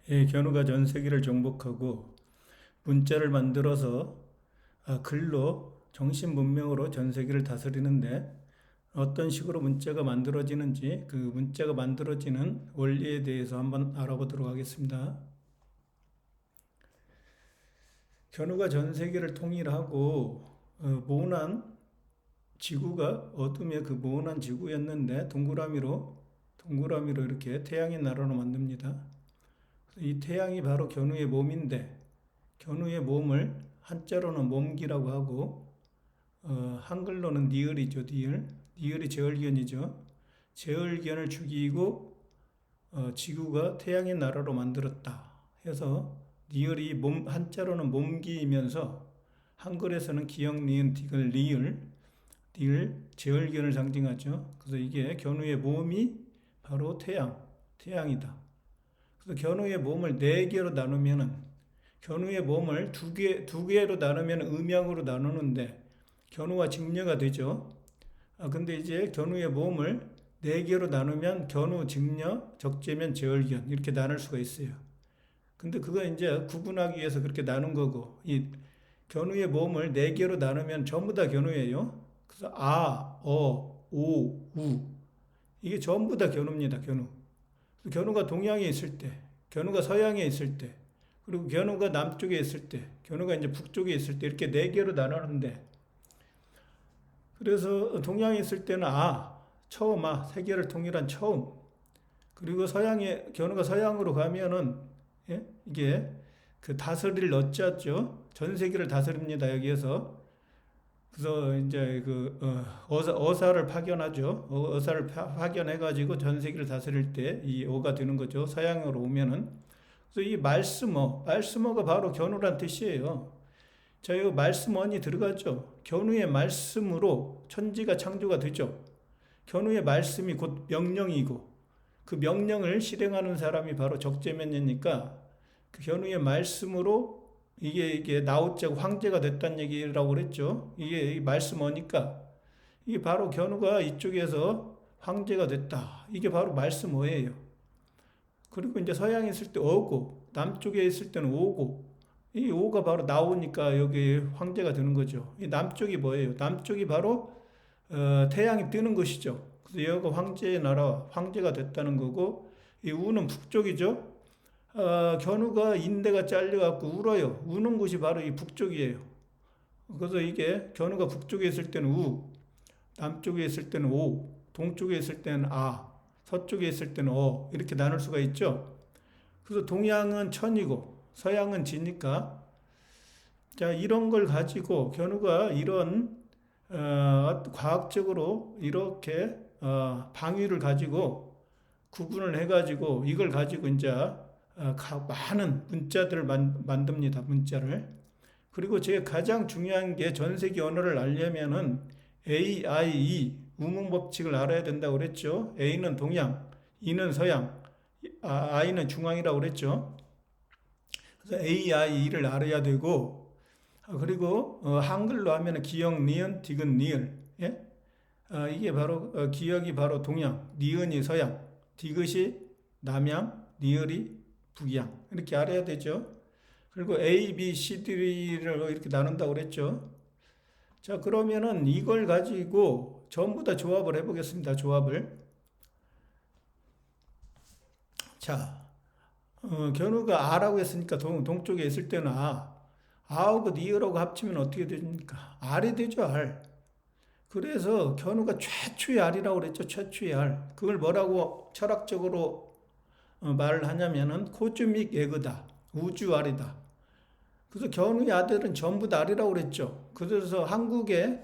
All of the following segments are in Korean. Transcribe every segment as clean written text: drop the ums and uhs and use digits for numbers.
견우가 전 세계를 정복하고 문자를 만들어서 글로 정신 문명으로 전 세계를 다스리는데 어떤 식으로 문자가 만들어지는지 그 문자가 만들어지는 원리에 대해서 한번 알아보도록 하겠습니다. 견우가 전 세계를 통일하고 모난 지구가 어둠의 그 모난 지구였는데 동그라미로 이렇게 태양의 나라로 만듭니다. 이 태양이 바로 견우의 몸인데 견우의 몸을 한자로는 몸기라고 하고 한글로는 니을이죠. 니을이 제얼견이죠. 제얼견을 죽이고 지구가 태양의 나라로 만들었다 해서 니을이 한자로는 몸기이면서 한글에서는 기역, 니은, 디귿, 니을, 제얼견을 상징하죠. 그래서 이게 견우의 몸이 바로 태양이다. 그래서 견우의 몸을 네 개로 나누면은 견우의 몸을 두 개로 나누면 음양으로 나누는데 견우와 직녀가 되죠. 근데 이제 견우의 몸을 네 개로 나누면 견우, 직녀, 적재면, 제얼견 이렇게 나눌 수가 있어요. 근데 그거 이제 구분하기 위해서 그렇게 나눈 거고 이 견우의 몸을 네 개로 나누면 전부 다 견우예요. 그래서 오, 우 이게 전부 다 견우입니다. 견우가 동양에 있을 때, 견우가 서양에 있을 때, 그리고 견우가 남쪽에 있을 때, 견우가 이제 북쪽에 있을 때 이렇게 네 개로 나누는데 그래서 동양에 있을 때는 처음 세계를 통일한 처음. 그리고 견우가 서양으로 가면은 이게 그 다스릴 넣자죠. 전 세계를 다스립니다. 여기에서. 그래서 이제 어사를 파견하죠. 어사를 파견해가지고 전 세계를 다스릴 때 이 어가 되는 거죠. 서양으로 오면은. 그래서 이 말씀어가 바로 견우란 뜻이에요. 자, 이 말씀언이 들어가죠. 견우의 말씀으로 천지가 창조가 되죠. 견우의 말씀이 곧 명령이고 그 명령을 실행하는 사람이 바로 적재면이니까 그 견우의 말씀으로 이게 나웃자고 황제가 됐다는 얘기라고 그랬죠. 이게 말씀어니까 이게 바로 견우가 이쪽에서 황제가 됐다. 이게 바로 말씀어예요. 그리고 이제 서양에 있을 때 어고 남쪽에 있을 때는 오고 이 오가 바로 나오니까 여기 황제가 되는 거죠. 이 남쪽이 뭐예요? 남쪽이 바로 태양이 뜨는 것이죠. 그래서 여기가 황제의 나라, 황제가 됐다는 거고 이 우는 북쪽이죠. 견우가 인대가 잘려갖고 울어요. 우는 곳이 바로 이 북쪽이에요. 그래서 이게 견우가 북쪽에 있을 때는 남쪽에 있을 때는 오, 동쪽에 있을 때는 서쪽에 있을 때는 이렇게 나눌 수가 있죠. 그래서 동양은 천이고 서양은 지니까 자 이런 걸 가지고 견우가 이런 과학적으로 이렇게 방위를 가지고 구분을 해가지고 이걸 가지고 이제 많은 문자들을 만듭니다. 문자를. 그리고 제가 가장 중요한 게 전 세계 언어를 알려면은 A, I, E 우문법칙을 알아야 된다고 그랬죠. A는 동양, E는 서양, I는 중앙이라고 그랬죠. 그래서 A, I, E를 알아야 되고 그리고 한글로 하면 기역, 니은, 디귿, 니을. 예? 이게 바로 기역이 바로 동양, 니은이 서양, 디귿이 남양, 니을이 북양 이렇게 알아야 되죠. 그리고 A, B, C, D를 이렇게 나눈다고 그랬죠. 자 그러면은 이걸 가지고 전부 다 조합을 해보겠습니다. 조합을. 자 견우가 아라고 했으니까 동쪽에 있을 때는 아하고 니으라고 합치면 어떻게 됩니까? 알이 되죠. 알. 그래서 견우가 최초의 알이라고 그랬죠. 최초의 알. 그걸 뭐라고 철학적으로 말을 하냐면은 코즈믹 에그다. 우주알이다. 그래서 견우의 아들은 전부 다 알이라고 그랬죠. 그래서 한국에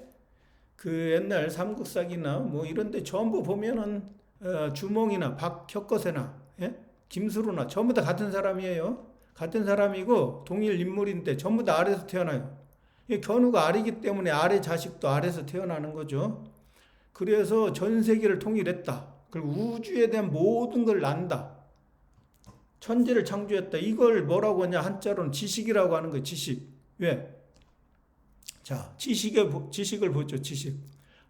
그 옛날 삼국사기나 뭐 이런데 전부 보면은 주몽이나 박혁거세나 김수로나 전부 다 같은 사람이에요. 같은 사람이고 동일 인물인데 전부 다 알에서 태어나요. 견우가 알이기 때문에 알의 자식도 알에서 태어나는 거죠. 그래서 전 세계를 통일했다. 그리고 우주에 대한 모든 걸 안다. 천지를 창조했다. 이걸 뭐라고 하냐? 한자로는 지식이라고 하는 거예요. 지식. 왜? 자, 지식을 보죠. 지식.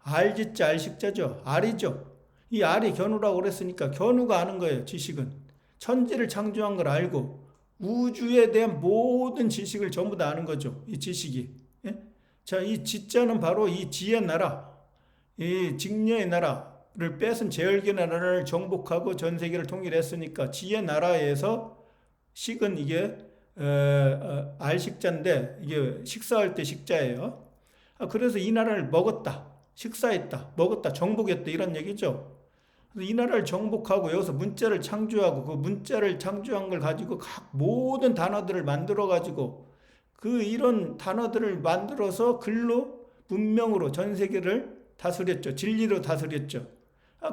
알지자, 알식자죠. 알이죠. 이 알이 견우라고 그랬으니까 견우가 아는 거예요. 지식은. 천지를 창조한 걸 알고 우주에 대한 모든 지식을 전부 다 아는 거죠. 이 지식이. 예? 자, 이 지자는 바로 이 지의 나라, 이 직녀의 나라를 뺏은 제열기의 나라를 정복하고 전 세계를 통일했으니까 지의 나라에서 식은 이게 알식자인데 이게 식사할 때 식자예요. 그래서 이 나라를 먹었다, 식사했다, 먹었다, 정복했다 이런 얘기죠. 그래서 이 나라를 정복하고 여기서 문자를 창조하고 그 문자를 창조한 걸 가지고 각 모든 단어들을 만들어 가지고 그 이런 단어들을 만들어서 글로 문명으로 전 세계를 다스렸죠. 진리로 다스렸죠.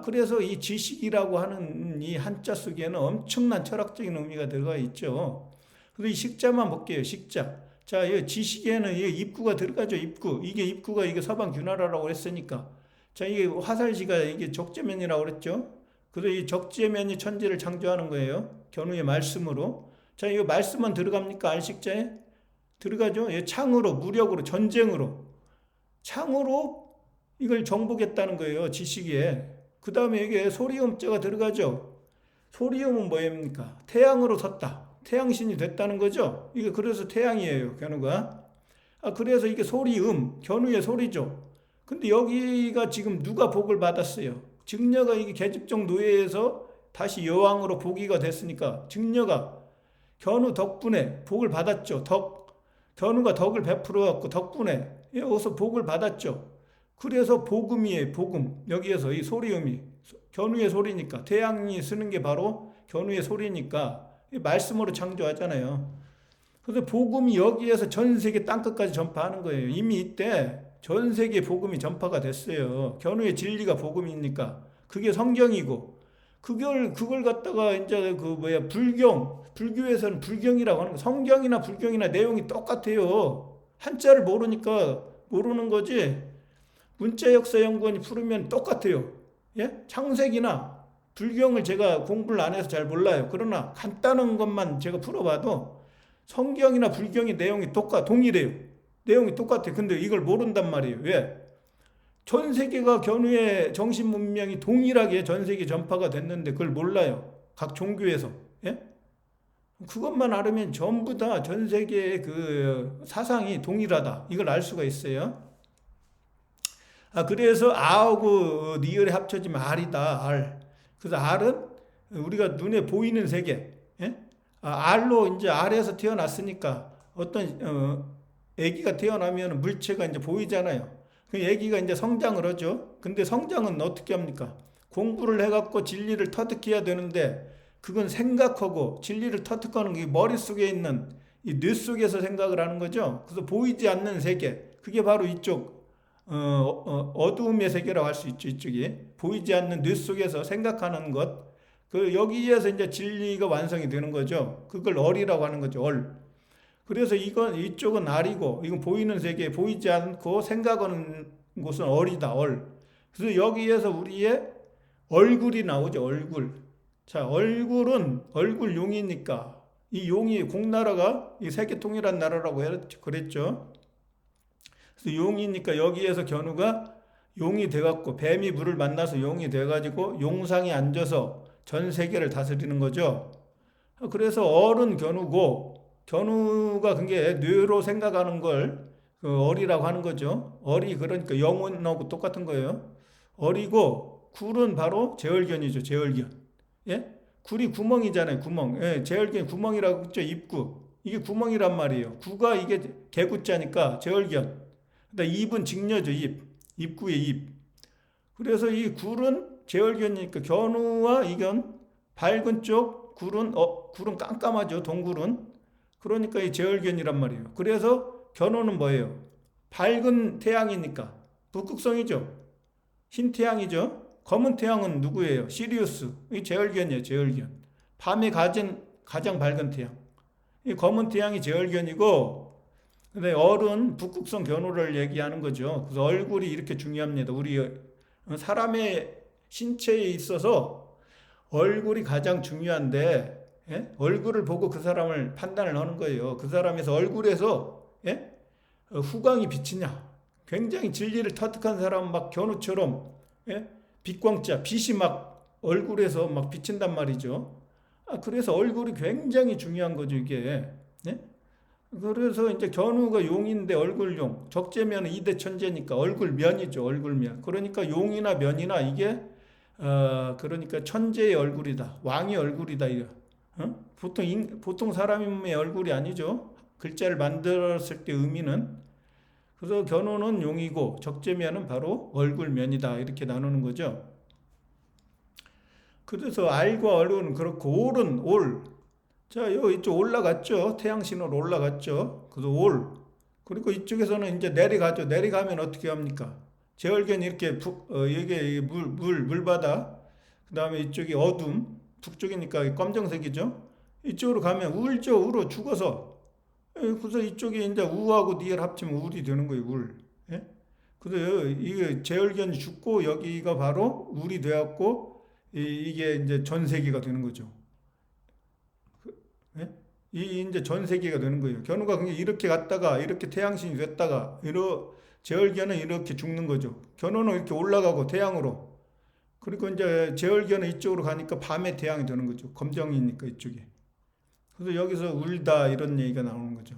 그래서 이 지식이라고 하는 이 한자 속에는 엄청난 철학적인 의미가 들어가 있죠. 그래서 이 식자만 볼게요. 식자. 자, 이 지식에는 이 입구가 들어가죠. 입구. 이게 입구가 이게 서방 균화라고 했으니까. 자, 이게 화살시가 이게 적재면이라고 그랬죠. 그래서 이 적재면이 천지를 창조하는 거예요. 견우의 말씀으로. 자, 이 말씀은 들어갑니까? 알식자에? 들어가죠. 예, 창으로, 무력으로, 전쟁으로. 창으로 이걸 정복했다는 거예요. 지식에. 그 다음에 이게 소리음자가 들어가죠. 소리음은 뭐입니까? 태양으로 섰다. 태양신이 됐다는 거죠. 이게 그래서 태양이에요. 견우가. 그래서 이게 소리음, 견우의 소리죠. 근데 여기가 지금 누가 복을 받았어요? 증녀가 이게 계집종 노예에서 다시 여왕으로 복위가 됐으니까 증녀가 견우 덕분에 복을 받았죠. 견우가 덕을 베풀어 갖고 덕분에 여기서 복을 받았죠. 그래서 복음이에요. 복음. 여기에서 이 소리음이 견우의 소리니까 태양이 쓰는 게 바로 견우의 소리니까 말씀으로 창조하잖아요. 그래서 복음이 여기에서 전 세계 땅끝까지 전파하는 거예요. 이미 이때 전 세계 복음이 전파가 됐어요. 견우의 진리가 복음이니까 그게 성경이고 그걸 갖다가 이제 불교에서는 불경이라고 하는 거. 성경이나 불경이나 내용이 똑같아요. 한자를 모르니까 모르는 거지. 문자역사연구원이 풀으면 똑같아요. 예? 창세기나 불경을 제가 공부를 안 해서 잘 몰라요. 그러나 간단한 것만 제가 풀어봐도 성경이나 불경의 내용이 동일해요. 내용이 똑같아요. 근데 이걸 모른단 말이에요. 왜? 전 세계가 견우의 정신 문명이 동일하게 전 세계 전파가 됐는데 그걸 몰라요. 각 종교에서. 예? 그것만 알으면 전부 다 전 세계의 그 사상이 동일하다. 이걸 알 수가 있어요. 그래서 아하고 리을에 합쳐지면 알이다. 알. 그래서 알은 우리가 눈에 보이는 세계. 예? 알로 이제 알에서 태어났으니까 어떤 아기가 태어나면 물체가 이제 보이잖아요. 그 아기가 이제 성장을 하죠. 근데 성장은 어떻게 합니까? 공부를 해갖고 진리를 터득해야 되는데 그건 생각하고 진리를 터득하는 게 머릿속에 있는 이 뇌 속에서 생각을 하는 거죠. 그래서 보이지 않는 세계. 그게 바로 이쪽 어두움의 세계라고 할 수 있죠. 이쪽이 보이지 않는 뇌 속에서 생각하는 것. 여기에서 이제 진리가 완성이 되는 거죠. 그걸 얼이라고 하는 거죠. 얼. 그래서 이쪽은 알이고 이건 보이는 세계, 보이지 않고 생각하는 곳은 얼이다. 얼. 그래서 여기에서 우리의 얼굴이 나오죠. 얼굴. 자, 얼굴 용이니까 이 용이 공나라가 이 세계 통일한 나라라고 그랬죠. 그래서 용이니까 여기에서 견우가 용이 돼갖고 뱀이 물을 만나서 용이 돼가지고 용상에 앉아서 전 세계를 다스리는 거죠. 그래서 얼은 견우가 그게 뇌로 생각하는 걸 얼이라고 하는 거죠. 얼이 그러니까 영혼하고 똑같은 거예요. 얼이고 굴은 바로 제얼견이죠. 제얼견. 예? 굴이 구멍이잖아요. 구멍. 예, 제얼견 구멍이라고 했죠. 입구. 이게 구멍이란 말이에요. 구가 이게 개구자니까 제얼견. 그다음 입은 직녀죠. 입구의 입. 그래서 이 굴은 제얼견이니까 견우와 이견 밝은 쪽 굴은 깜깜하죠. 동굴은. 그러니까 이 제얼견이란 말이에요. 그래서 견우는 뭐예요? 밝은 태양이니까 북극성이죠. 흰 태양이죠. 검은 태양은 누구예요? 시리우스. 이 제얼견이에요. 제얼견. 밤에 가장 밝은 태양. 이 검은 태양이 제얼견이고 근데 얼은 북극성 견우를 얘기하는 거죠. 그래서 얼굴이 이렇게 중요합니다. 우리 사람의 신체에 있어서 얼굴이 가장 중요한데 예? 얼굴을 보고 그 사람을 판단을 하는 거예요. 그 사람에서 얼굴에서 예? 후광이 비치냐. 굉장히 진리를 터득한 사람 막 견우처럼 예? 빛광자, 빛이 막 얼굴에서 막 비친단 말이죠. 그래서 얼굴이 굉장히 중요한 거죠, 이게. 네? 그래서 이제 견우가 용인데 얼굴용, 적재면은 이대 천재니까 얼굴면이죠, 얼굴면. 그러니까 용이나 면이나 이게 그러니까 천재의 얼굴이다, 왕의 얼굴이다 이거. 보통 사람의 얼굴이 아니죠. 글자를 만들었을 때 의미는. 그래서 견우는 용이고 적재면은 바로 얼굴면이다 이렇게 나누는 거죠. 그래서 알과 얼은 그렇고 올은 올. 자, 이쪽 올라갔죠. 태양신으로 올라갔죠. 그래서 올. 그리고 이쪽에서는 이제 내려가죠. 내려가면 어떻게 합니까? 제월견이 이렇게 이게 물바다. 그 다음에 이쪽이 어둠. 북쪽이니까 검정색이죠. 이쪽으로 가면 울죠. 울어 죽어서. 그래서 이쪽이 이제 우하고 니을 합치면 울이 되는 거예요. 울. 예? 그래서 이게 제월견이 죽고 여기가 바로 울이 되었고 이게 이제 전세기가 되는 거죠. 예? 이 이제 전세기가 되는 거예요. 견우가 그냥 이렇게 갔다가 이렇게 태양신이 됐다가 제월견은 이렇게 죽는 거죠. 견우는 이렇게 올라가고 태양으로. 그리고 이제 제월견은 이쪽으로 가니까 밤에 태양이 되는 거죠. 검정이니까 이쪽에. 그래서 여기서 울다 이런 얘기가 나오는 거죠.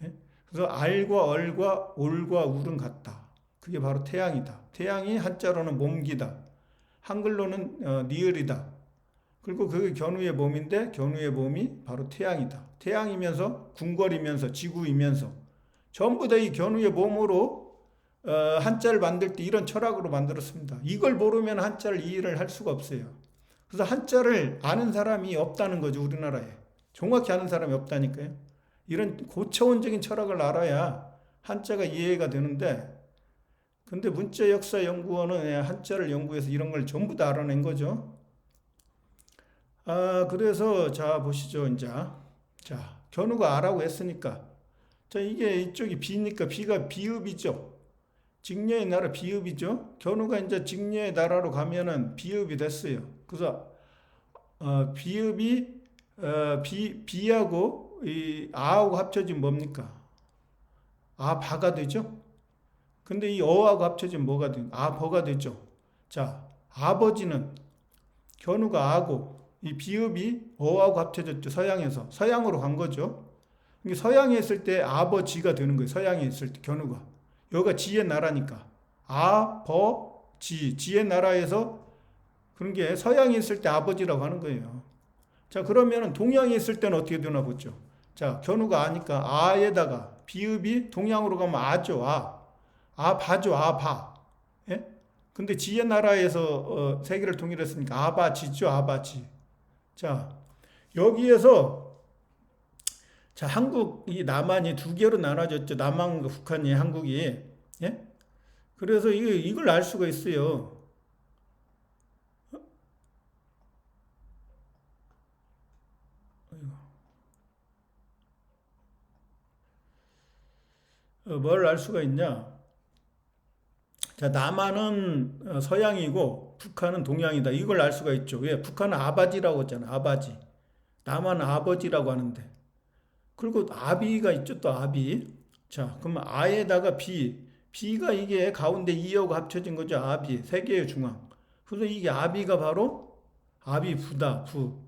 예? 그래서 알과 얼과 올과 울은 같다. 그게 바로 태양이다. 태양이 한자로는 몸기다. 한글로는 니을이다. 그리고 그게 견우의 몸인데 견우의 몸이 바로 태양이다. 태양이면서 궁궐이면서 지구이면서 전부 다 이 견우의 몸으로 한자를 만들 때 이런 철학으로 만들었습니다. 이걸 모르면 한자를 이해를 할 수가 없어요. 그래서 한자를 아는 사람이 없다는 거죠. 우리나라에. 정확히 아는 사람이 없다니까요. 이런 고차원적인 철학을 알아야 한자가 이해가 되는데 근데 문자역사연구원은 한자를 연구해서 이런 걸 전부 다 알아낸 거죠. 그래서 자 보시죠. 이제 자 견우가 아라고 했으니까 자 이게 이쪽이 비니까 비가 비읍이죠. 직녀의 나라 비읍이죠. 견우가 이제 직녀의 나라로 가면은 비읍이 됐어요. 그래서 비읍이 비하고 이 아하고 합쳐지면 뭡니까? 아바가 되죠. 근데 이 어하고 합쳐지면 뭐가 돼? 아버가 되죠. 자 아버지는 견우가 아고 이 비읍이 어하고 합쳐졌죠. 서양에서. 서양으로 간 거죠. 서양에 있을 때 아버지가 되는 거예요. 서양에 있을 때 견우가. 여기가 지의 나라니까. 아버지. 지의 나라에서 그런 게 서양에 있을 때 아버지라고 하는 거예요. 자, 그러면 동양에 있을 때는 어떻게 되나 보죠. 자, 견우가 아니까 아에다가 비읍이 동양으로 가면 아죠. 아바죠. 아바. 예? 근데 지의 나라에서 세계를 통일했으니까 아바지죠. 아바지. 자, 여기에서 자, 한국이 남한이 두 개로 나눠졌죠. 남한과 북한이 한국이. 예? 그래서 이걸 알 수가 있어요. 뭘 알 수가 있냐? 자, 남한은 서양이고 북한은 동양이다. 이걸 알 수가 있죠. 왜? 북한은 아바지라고 했잖아. 아바지. 남한은 아버지라고 하는데. 그리고 아비가 있죠. 또 아비. 자, 그러면 아에다가 비. 비가 이게 가운데 이하고 합쳐진 거죠. 아비. 세 개의 중앙. 그래서 이게 아비가 바로 아비부다. 부.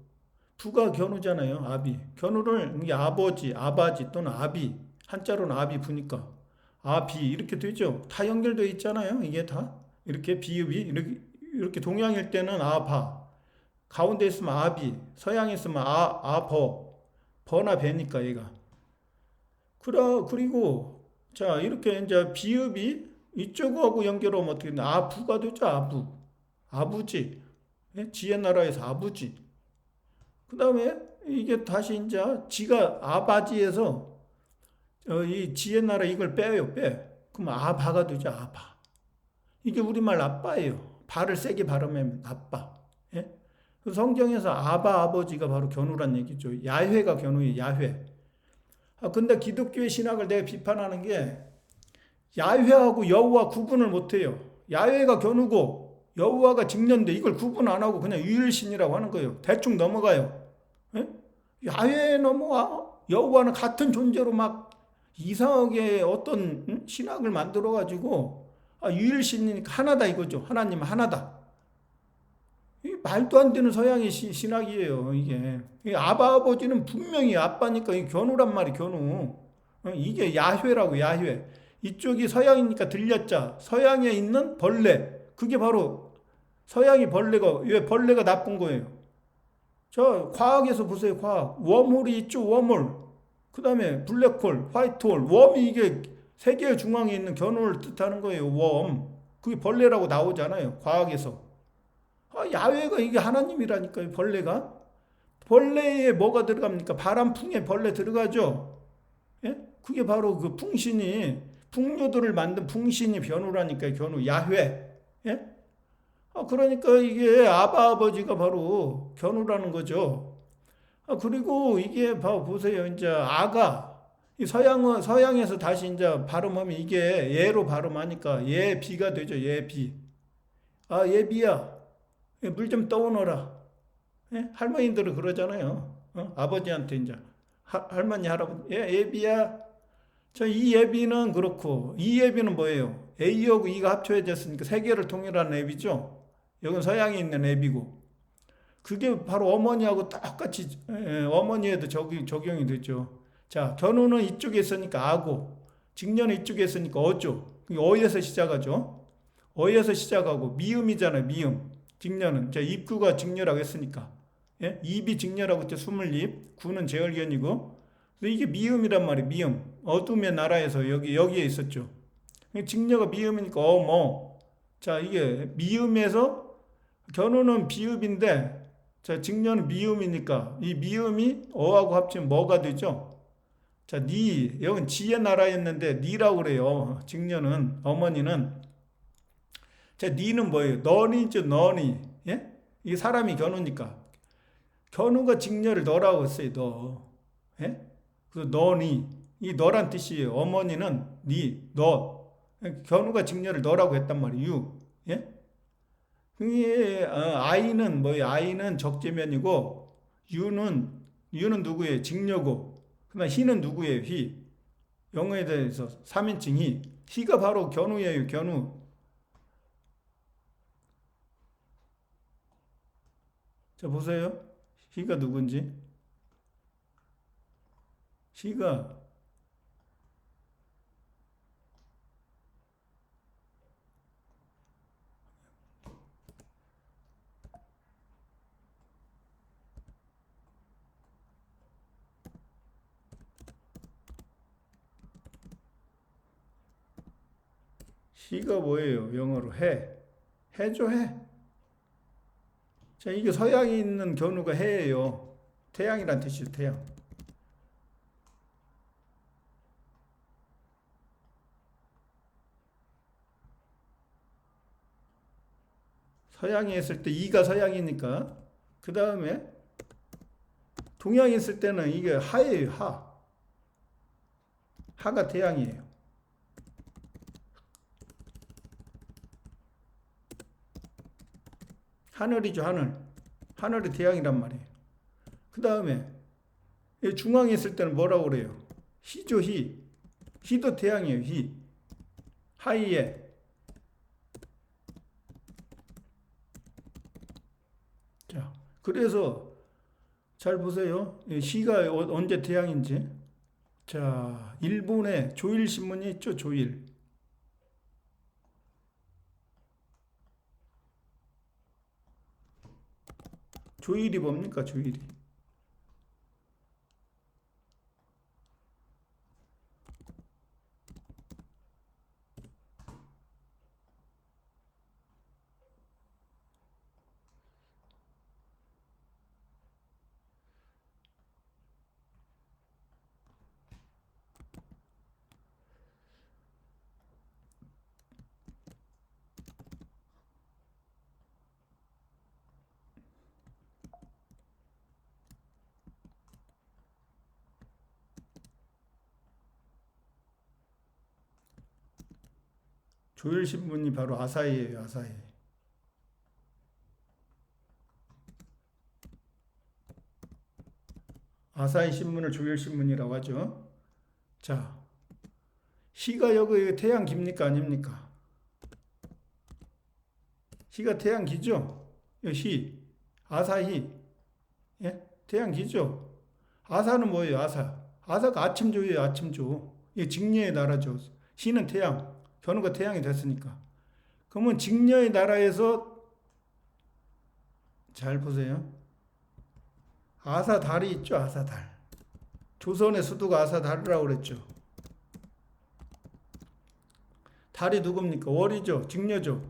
부가 견우잖아요. 아비. 견우를 이게 아버지, 아바지 또는 아비. 한자로는 아비부니까. 아비 이렇게 되죠. 다 연결되어 있잖아요. 이게 다. 이렇게 비읍이 이렇게 동양일 때는 아바. 가운데 있으면 아비. 서양에 있으면 아버. 버나 배니까 얘가. 그리고 자 이렇게 이제 비읍이 이쪽하고 연결하면 어떻게 되나? 아부가 되죠. 아부. 아부지. 예? 지의 나라에서 아부지. 그 다음에 이게 다시 이제 지가 아바지에서 이 지의 나라 이걸 빼요. 빼. 그럼 아바가 되죠. 아바. 이게 우리말 아빠예요. 바를 세게 발음하면 아빠. 예? 성경에서 아바 아버지가 바로 견우란 얘기죠. 야훼가 견우예요. 야훼. 근데 기독교의 신학을 내가 비판하는 게 야훼하고 여호와 구분을 못해요. 야훼가 견우고 여호와가 직녀인데 이걸 구분 안 하고 그냥 유일신이라고 하는 거예요. 대충 넘어가요. 예? 야훼 넘어와 여호와는 같은 존재로 막 이상하게 어떤 신학을 만들어가지고 유일신이니까 하나다 이거죠. 하나님은 하나다. 말도 안 되는 서양의 신학이에요, 이게. 아바 아버지는 분명히 아빠니까 이 견우란 말이 견우. 이게 야훼라고, 야훼. 이쪽이 서양이니까 들렸자. 서양에 있는 벌레. 그게 바로 서양이 벌레가, 왜 벌레가 나쁜 거예요? 저 과학에서 보세요, 과학. 웜홀이 있죠, 웜홀. 그 다음에 블랙홀, 화이트홀. 웜이 이게 세계의 중앙에 있는 견우를 뜻하는 거예요, 웜. 그게 벌레라고 나오잖아요, 과학에서. 야훼가 이게 하나님이라니까요, 벌레가. 벌레에 뭐가 들어갑니까? 바람풍에 벌레 들어가죠. 예? 그게 바로 그 풍신이, 풍류들을 만든 풍신이 견우라니까요, 견우, 야훼. 예? 그러니까 이게 아바 아버지가 바로 견우라는 거죠. 그리고 이게 보세요. 이제 아가, 이 서양에서 다시 이제 발음하면 이게 예로 발음하니까 예비가 되죠. 예비. 예비야. 물 좀 떠오너라. 예? 할머니들은 그러잖아요. 아버지한테 이제 할머니 할아버지 예비야. 이 예비는 그렇고 이 예비는 뭐예요? A하고 E가 합쳐졌으니까 세 개를 통일하는 예비죠. 여긴 서양에 있는 예비고 그게 바로 어머니하고 똑같이 어머니에도 적용이 되죠. 자, 견우는 이쪽에 있으니까 아고, 직녀는 이쪽에 있으니까 어죠. 어에서 시작하죠. 어에서 시작하고 미음이잖아요. 미음. 직녀는 입구가 직녀라고 했으니까 예? 입이 직녀라고 했죠. 스물입. 구는 제얼견이고 이게 미음이란 말이에요. 미음. 어둠의 나라에서 여기에 있었죠. 직녀가 미음이니까 어머. 자, 이게 미음에서 견우는 비읍인데 자, 직녀는 미음이니까 이 미음이 어하고 합치면 뭐가 되죠? 자, 여긴 지의 나라였는데 니라고 그래요. 직녀는 어머니는. 자, 니는 뭐예요? 너니죠, 너니. 예? 이게 사람이 견우니까. 견우가 직녀를 너라고 했어요, 너. 예? 그래서 너니. 이 너란 뜻이에요. 어머니는 니, 너. 견우가 직녀를 너라고 했단 말이에요. 유. 예? 그게 아이는 뭐예요? 아이는 적재면이고 유는 누구예요? 직녀고. 그다음 희는 누구예요? 희. 영어에 대해서 3인칭 희. 희가 바로 견우예요. 견우. 자, 보세요. 희가 누군지. 희가 희가 뭐예요? 영어로 해. 해죠, 해. 자, 이게 서양에 있는 견우가 해예요. 태양이란 뜻이죠, 태양. 서양에 있을 때 이가 서양이니까 그 다음에 동양에 있을 때는 이게 하예요. 하가 태양이에요. 하늘이죠, 하늘. 하늘이 태양이란 말이에요. 그 다음에 중앙에 있을 때는 뭐라고 그래요? 희죠, 희. 희도 태양이에요, 희. 하이에. 자, 그래서 잘 보세요. 시가 언제 태양인지. 자, 일본에 조일신문이 있죠, 조일. 조일이 뭡니까, 조일이? 조일신문이 바로 아사히예요, 아사히. 아사히 신문을 조일신문이라고 하죠. 자, 희가 여기 태양 기입니까, 아닙니까? 희가 태양 기죠? 희. 아사히. 예? 태양기죠. 아사는 뭐예요? 아사가 아침조예요. 아침조. 이게 직녀의 나라죠. 희는 태양, 견우가 태양이 됐으니까. 그러면 직녀의 나라에서 잘 보세요. 아사달이 있죠. 아사달. 조선의 수도가 아사달이라고 그랬죠. 달이 누굽니까? 월이죠. 직녀죠.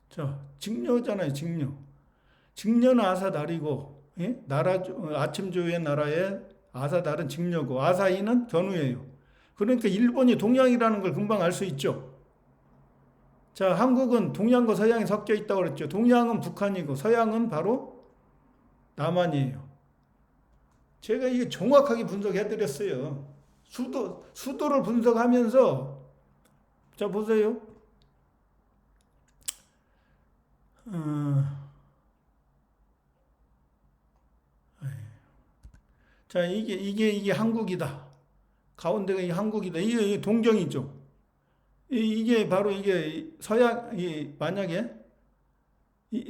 자, 직녀잖아요. 직녀. 직녀는 아사달이고, 예? 아침조의 나라의 아사달은 직녀고, 아사히는 견우예요. 그러니까 일본이 동양이라는 걸 금방 알 수 있죠. 자, 한국은 동양과 서양이 섞여 있다고 그랬죠. 동양은 북한이고, 서양은 바로 남한이에요. 제가 이게 정확하게 분석해 드렸어요. 수도를 분석하면서, 자, 보세요. 자, 이게 한국이다. 가운데가 이 한국이다. 이게 동경이죠. 이게 바로 이게 만약에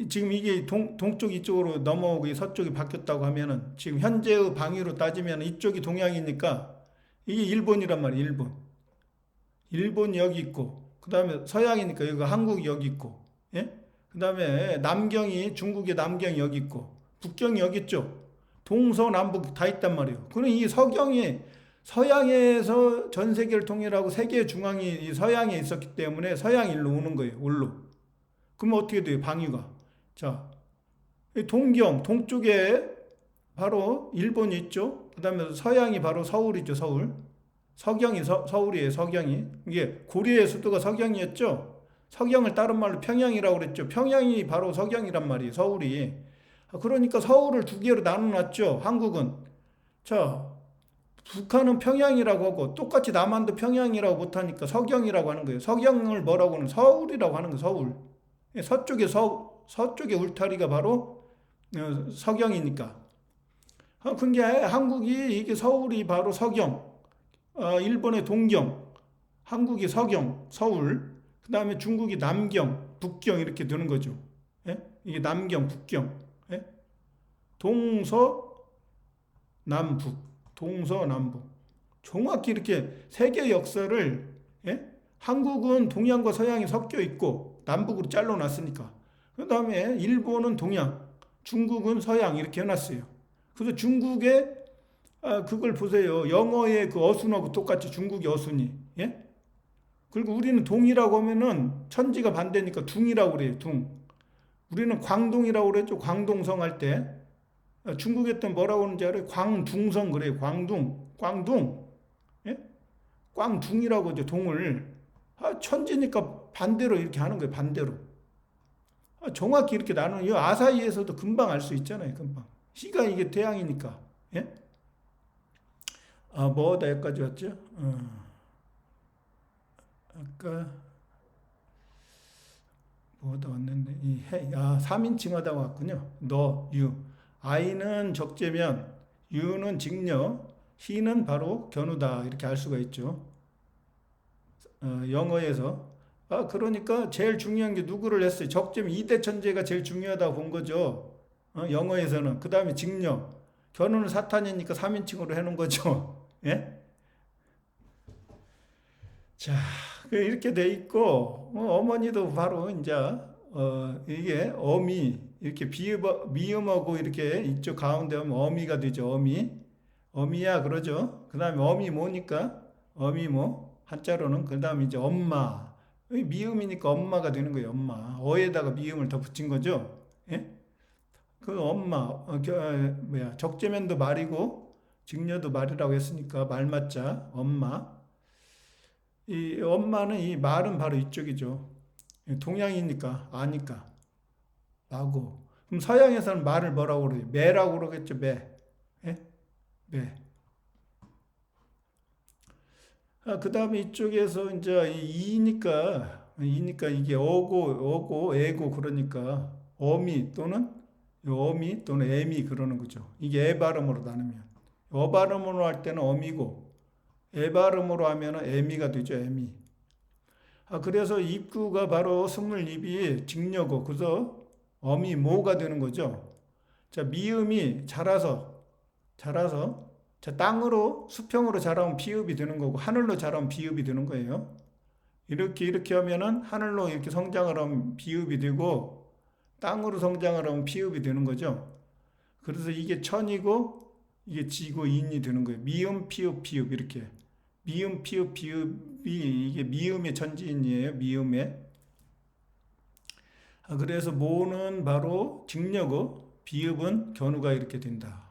지금 이게 동쪽 이쪽으로 넘어오고 서쪽이 바뀌었다고 하면은 지금 현재의 방위로 따지면 이쪽이 동양이니까 이게 일본이란 말이에요. 일본이 여기 있고, 그 다음에 서양이니까 여기 한국이 여기 있고, 예? 그 다음에 중국의 남경이 여기 있고, 북경이 여기 있죠. 동서남북 다 있단 말이에요. 그럼 이 서양에서 전 세계를 통일하고 세계의 중앙이 이 서양에 있었기 때문에 서양일로 오는 거예요. 올로. 그러면 어떻게 돼요? 방위가. 자, 동쪽에 바로 일본이 있죠. 그 다음에 서양이 바로 서울이죠. 서경이 서울이에요. 서경이. 이게 고려의 수도가 서경이었죠. 서경을 다른 말로 평양이라고 그랬죠. 평양이 바로 서경이란 말이에요. 서울이. 그러니까 서울을 두 개로 나눠놨죠. 한국은. 자, 북한은 평양이라고 하고 똑같이 남한도 평양이라고 못하니까 서경이라고 하는 거예요. 서경을 뭐라고 하는 서울이라고 하는 거예요. 서울. 서쪽의 울타리가 바로 서경이니까. 그게 한국이 이게 서울이 바로 서경, 일본의 동경, 한국이 서경, 서울, 그 다음에 중국이 남경, 북경 이렇게 되는 거죠. 예? 이게 남경, 북경, 예? 동서남북. 정확히 이렇게 세계 역사를, 예? 한국은 동양과 서양이 섞여 있고 남북으로 잘라놨으니까. 그 다음에 일본은 동양, 중국은 서양 이렇게 해놨어요. 그래서 중국의 그걸 보세요. 영어의 그 어순하고 똑같이 중국의 어순이. 예? 그리고 우리는 동이라고 하면은 천지가 반대니까 둥이라고 그래요. 둥. 우리는 광둥이라고 그랬죠. 광동성 할 때. 중국에 때 뭐라고 하는지 알아요? 광둥성 그래요. 광둥. 예? 광둥이라고 하죠. 동을. 천지니까 반대로 이렇게 하는 거예요. 반대로. 정확히 이렇게 나누는 이 아사히에서도 금방 알 수 있잖아요. 금방. 희가 이게 태양이니까. 예? 뭐다 여기까지 왔죠? 아까 뭐다 왔는데 삼인칭하다고 왔군요. 유. 아이는 적재면 유는 직녀, 희는 바로 견우다 이렇게 알 수가 있죠. 영어에서 그러니까 제일 중요한 게 누구를 했어요? 적재면 이대천재가 제일 중요하다고 본 거죠. 영어에서는. 그 다음에 직녀, 견우는 사탄이니까 3인칭으로 해놓은 거죠. 예? 자, 이렇게 돼 있고 어머니도 바로 이제 이게 어미 이렇게 미음하고 이렇게 이쪽 가운데 하면 어미가 되죠. 어미야 그러죠. 그 다음에 어미 뭐니까 어미모 한자로는 그 다음에 이제 엄마 미음이니까 엄마가 되는 거예요. 엄마 어에다가 미음을 더 붙인 거죠. 예? 그 엄마 적재면도 말이고 직녀도 말이라고 했으니까 말맞자 엄마. 이 엄마는 이 말은 바로 이쪽이죠. 동양이니까 아니까 마고. 그럼 서양에서는 말을 뭐라고 그러죠? 매라고 그러겠죠. 매. 예? 매. 그 다음에 이쪽에서 이제 이니까 이게 어고 애고 그러니까 어미 또는 애미 그러는 거죠. 이게 애 발음으로 나누면 어 발음으로 할 때는 어미고 에 발음으로 하면은 에미가 되죠. 에미. 그래서 입구가 바로 스물입이 직녀고 그래서 어미 모가 되는 거죠. 자, 미음이 자라서 자, 땅으로 수평으로 자라면 비읍이 되는 거고 하늘로 자라면 비읍이 되는 거예요. 이렇게 하면은 하늘로 이렇게 성장을 하면 비읍이 되고 땅으로 성장을 하면 피읍이 되는 거죠. 그래서 이게 천이고 이게 지고 인이 되는 거예요. 미음 피읍 피읍 이렇게. 미음 피읍 피읍이 이게 미음의 천지인이에요. 미음의. 그래서 모는 바로 직녀고 비읍은 견우가 이렇게 된다.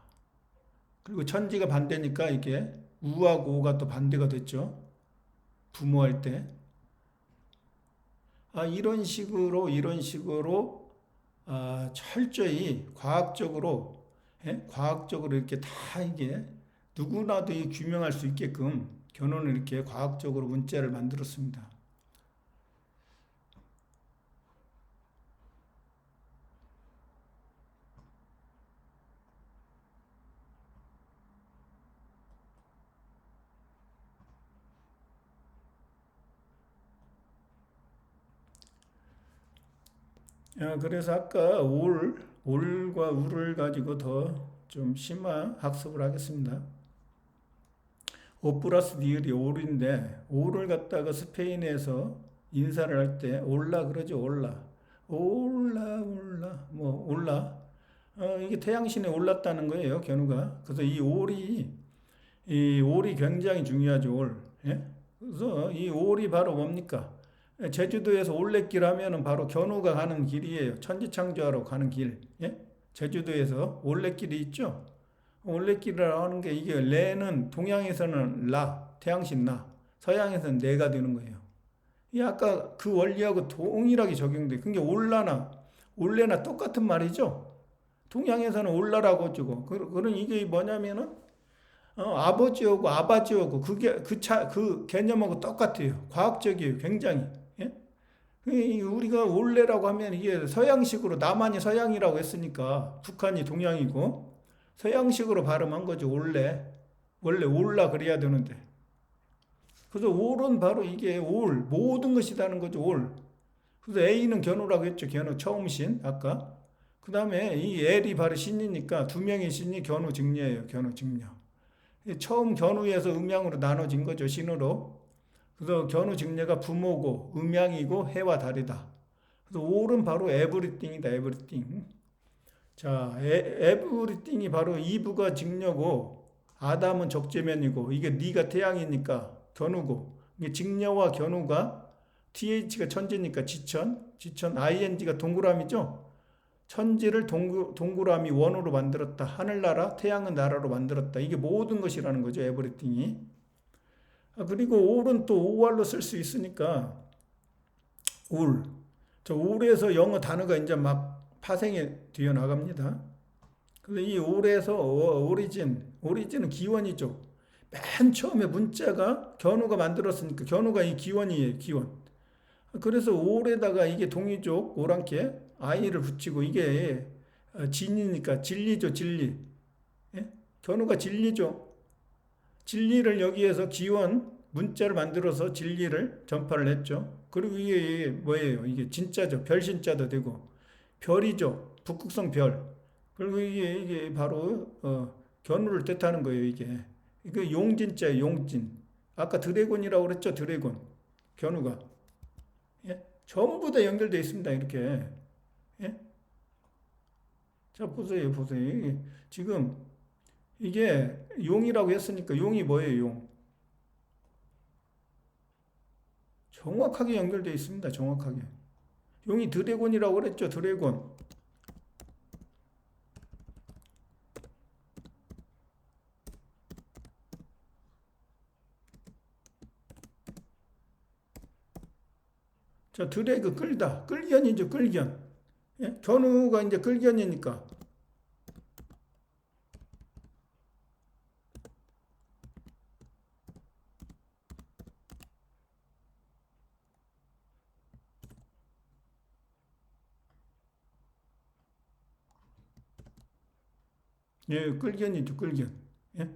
그리고 천지가 반대니까 이게 우하고 오가 또 반대가 됐죠. 부모할 때. 이런 식으로 철저히 과학적으로 이렇게 다 이게 누구나도 규명할 수 있게끔 견우는 이렇게 과학적으로 문자를 만들었습니다. 그래서 아까 올과 우를 가지고 더 좀 심화 학습을 하겠습니다. 오 플러스 니을이 올인데 올을 갖다가 스페인에서 인사를 할 때 올라 그러죠. 올라 뭐 올라 이게 태양신에 올랐다는 거예요. 견우가. 그래서 이 올이 굉장히 중요하죠. 예? 그래서 이 올이 바로 뭡니까? 제주도에서 올레길 하면은 바로 견우가 가는 길이에요. 천지창조하러 가는 길. 예? 제주도에서 올레길이 있죠. 올레길이라고 하는 게 이게 레는 동양에서는 라, 태양신 라, 서양에서는 내가 되는 거예요. 이 아까 그 원리하고 동일하게 적용돼. 그게 올레나 똑같은 말이죠. 동양에서는 올라라고 주고, 그런 이게 뭐냐면은 아버지하고 아바지하고 그 개념하고 똑같아요. 과학적이에요. 굉장히. 예? 우리가 올레라고 하면 이게 서양식으로 남한이 서양이라고 했으니까 북한이 동양이고 서양식으로 발음한 거죠. 원래 올라 그래야 되는데. 그래서 올은 바로 이게 모든 것이라는 거죠. 그래서 A는 견우라고 했죠. 견우 처음신 아까. 그 다음에 이 L이 바로 신이니까 두 명의 신이 견우 직녀예요. 견우 직녀. 처음 견우에서 음양으로 나눠진 거죠. 신으로. 그래서 견우 직녀가 부모고 음양이고 해와 달이다. 그래서 올은 바로 에브리띵이다. 에브리띵. 자, 에브리띵이 바로 이브가 직녀고 아담은 적재면이고 이게 네가 태양이니까 견우고 이게 직녀와 견우가 TH가 천지니까 지천 ING가 동그라미죠. 천지를 동그라미 원으로 만들었다. 하늘나라, 태양은 나라로 만들었다. 이게 모든 것이라는 거죠. 에브리띵이. 그리고 올은 또 오알로 쓸 수 있으니까 올. 저 올에서 영어 단어가 이제 막 파생이 되어 나갑니다. 그래서 이 올에서 오리진은 기원이죠. 맨 처음에 문자가 견우가 만들었으니까 견우가 이 기원이에요. 기원. 그래서 올에다가 이게 동이족 오랑캐 아이를 붙이고 이게 진이니까 진리죠. 진리. 예? 견우가 진리죠. 진리를 여기에서 기원 문자를 만들어서 진리를 전파를 했죠. 그리고 이게 뭐예요? 이게 진짜죠. 별신자도 되고 별이죠. 북극성 별. 그리고 이게 바로 견우를 뜻하는 거예요. 이게 용진자예요. 용진. 아까 드래곤이라고 그랬죠. 드래곤. 견우가. 예? 전부 다 연결되어 있습니다. 이렇게. 예? 자, 보세요. 지금 이게 용이라고 했으니까 용이 뭐예요? 용. 정확하게 연결되어 있습니다. 정확하게. 용이 드래곤이라고 그랬죠. 드래곤. 자, 드래그 끌다. 끌견이죠. 끌견. 예? 견우가 이제 끌견이니까. 예, 끌견이죠. 끌견. 예?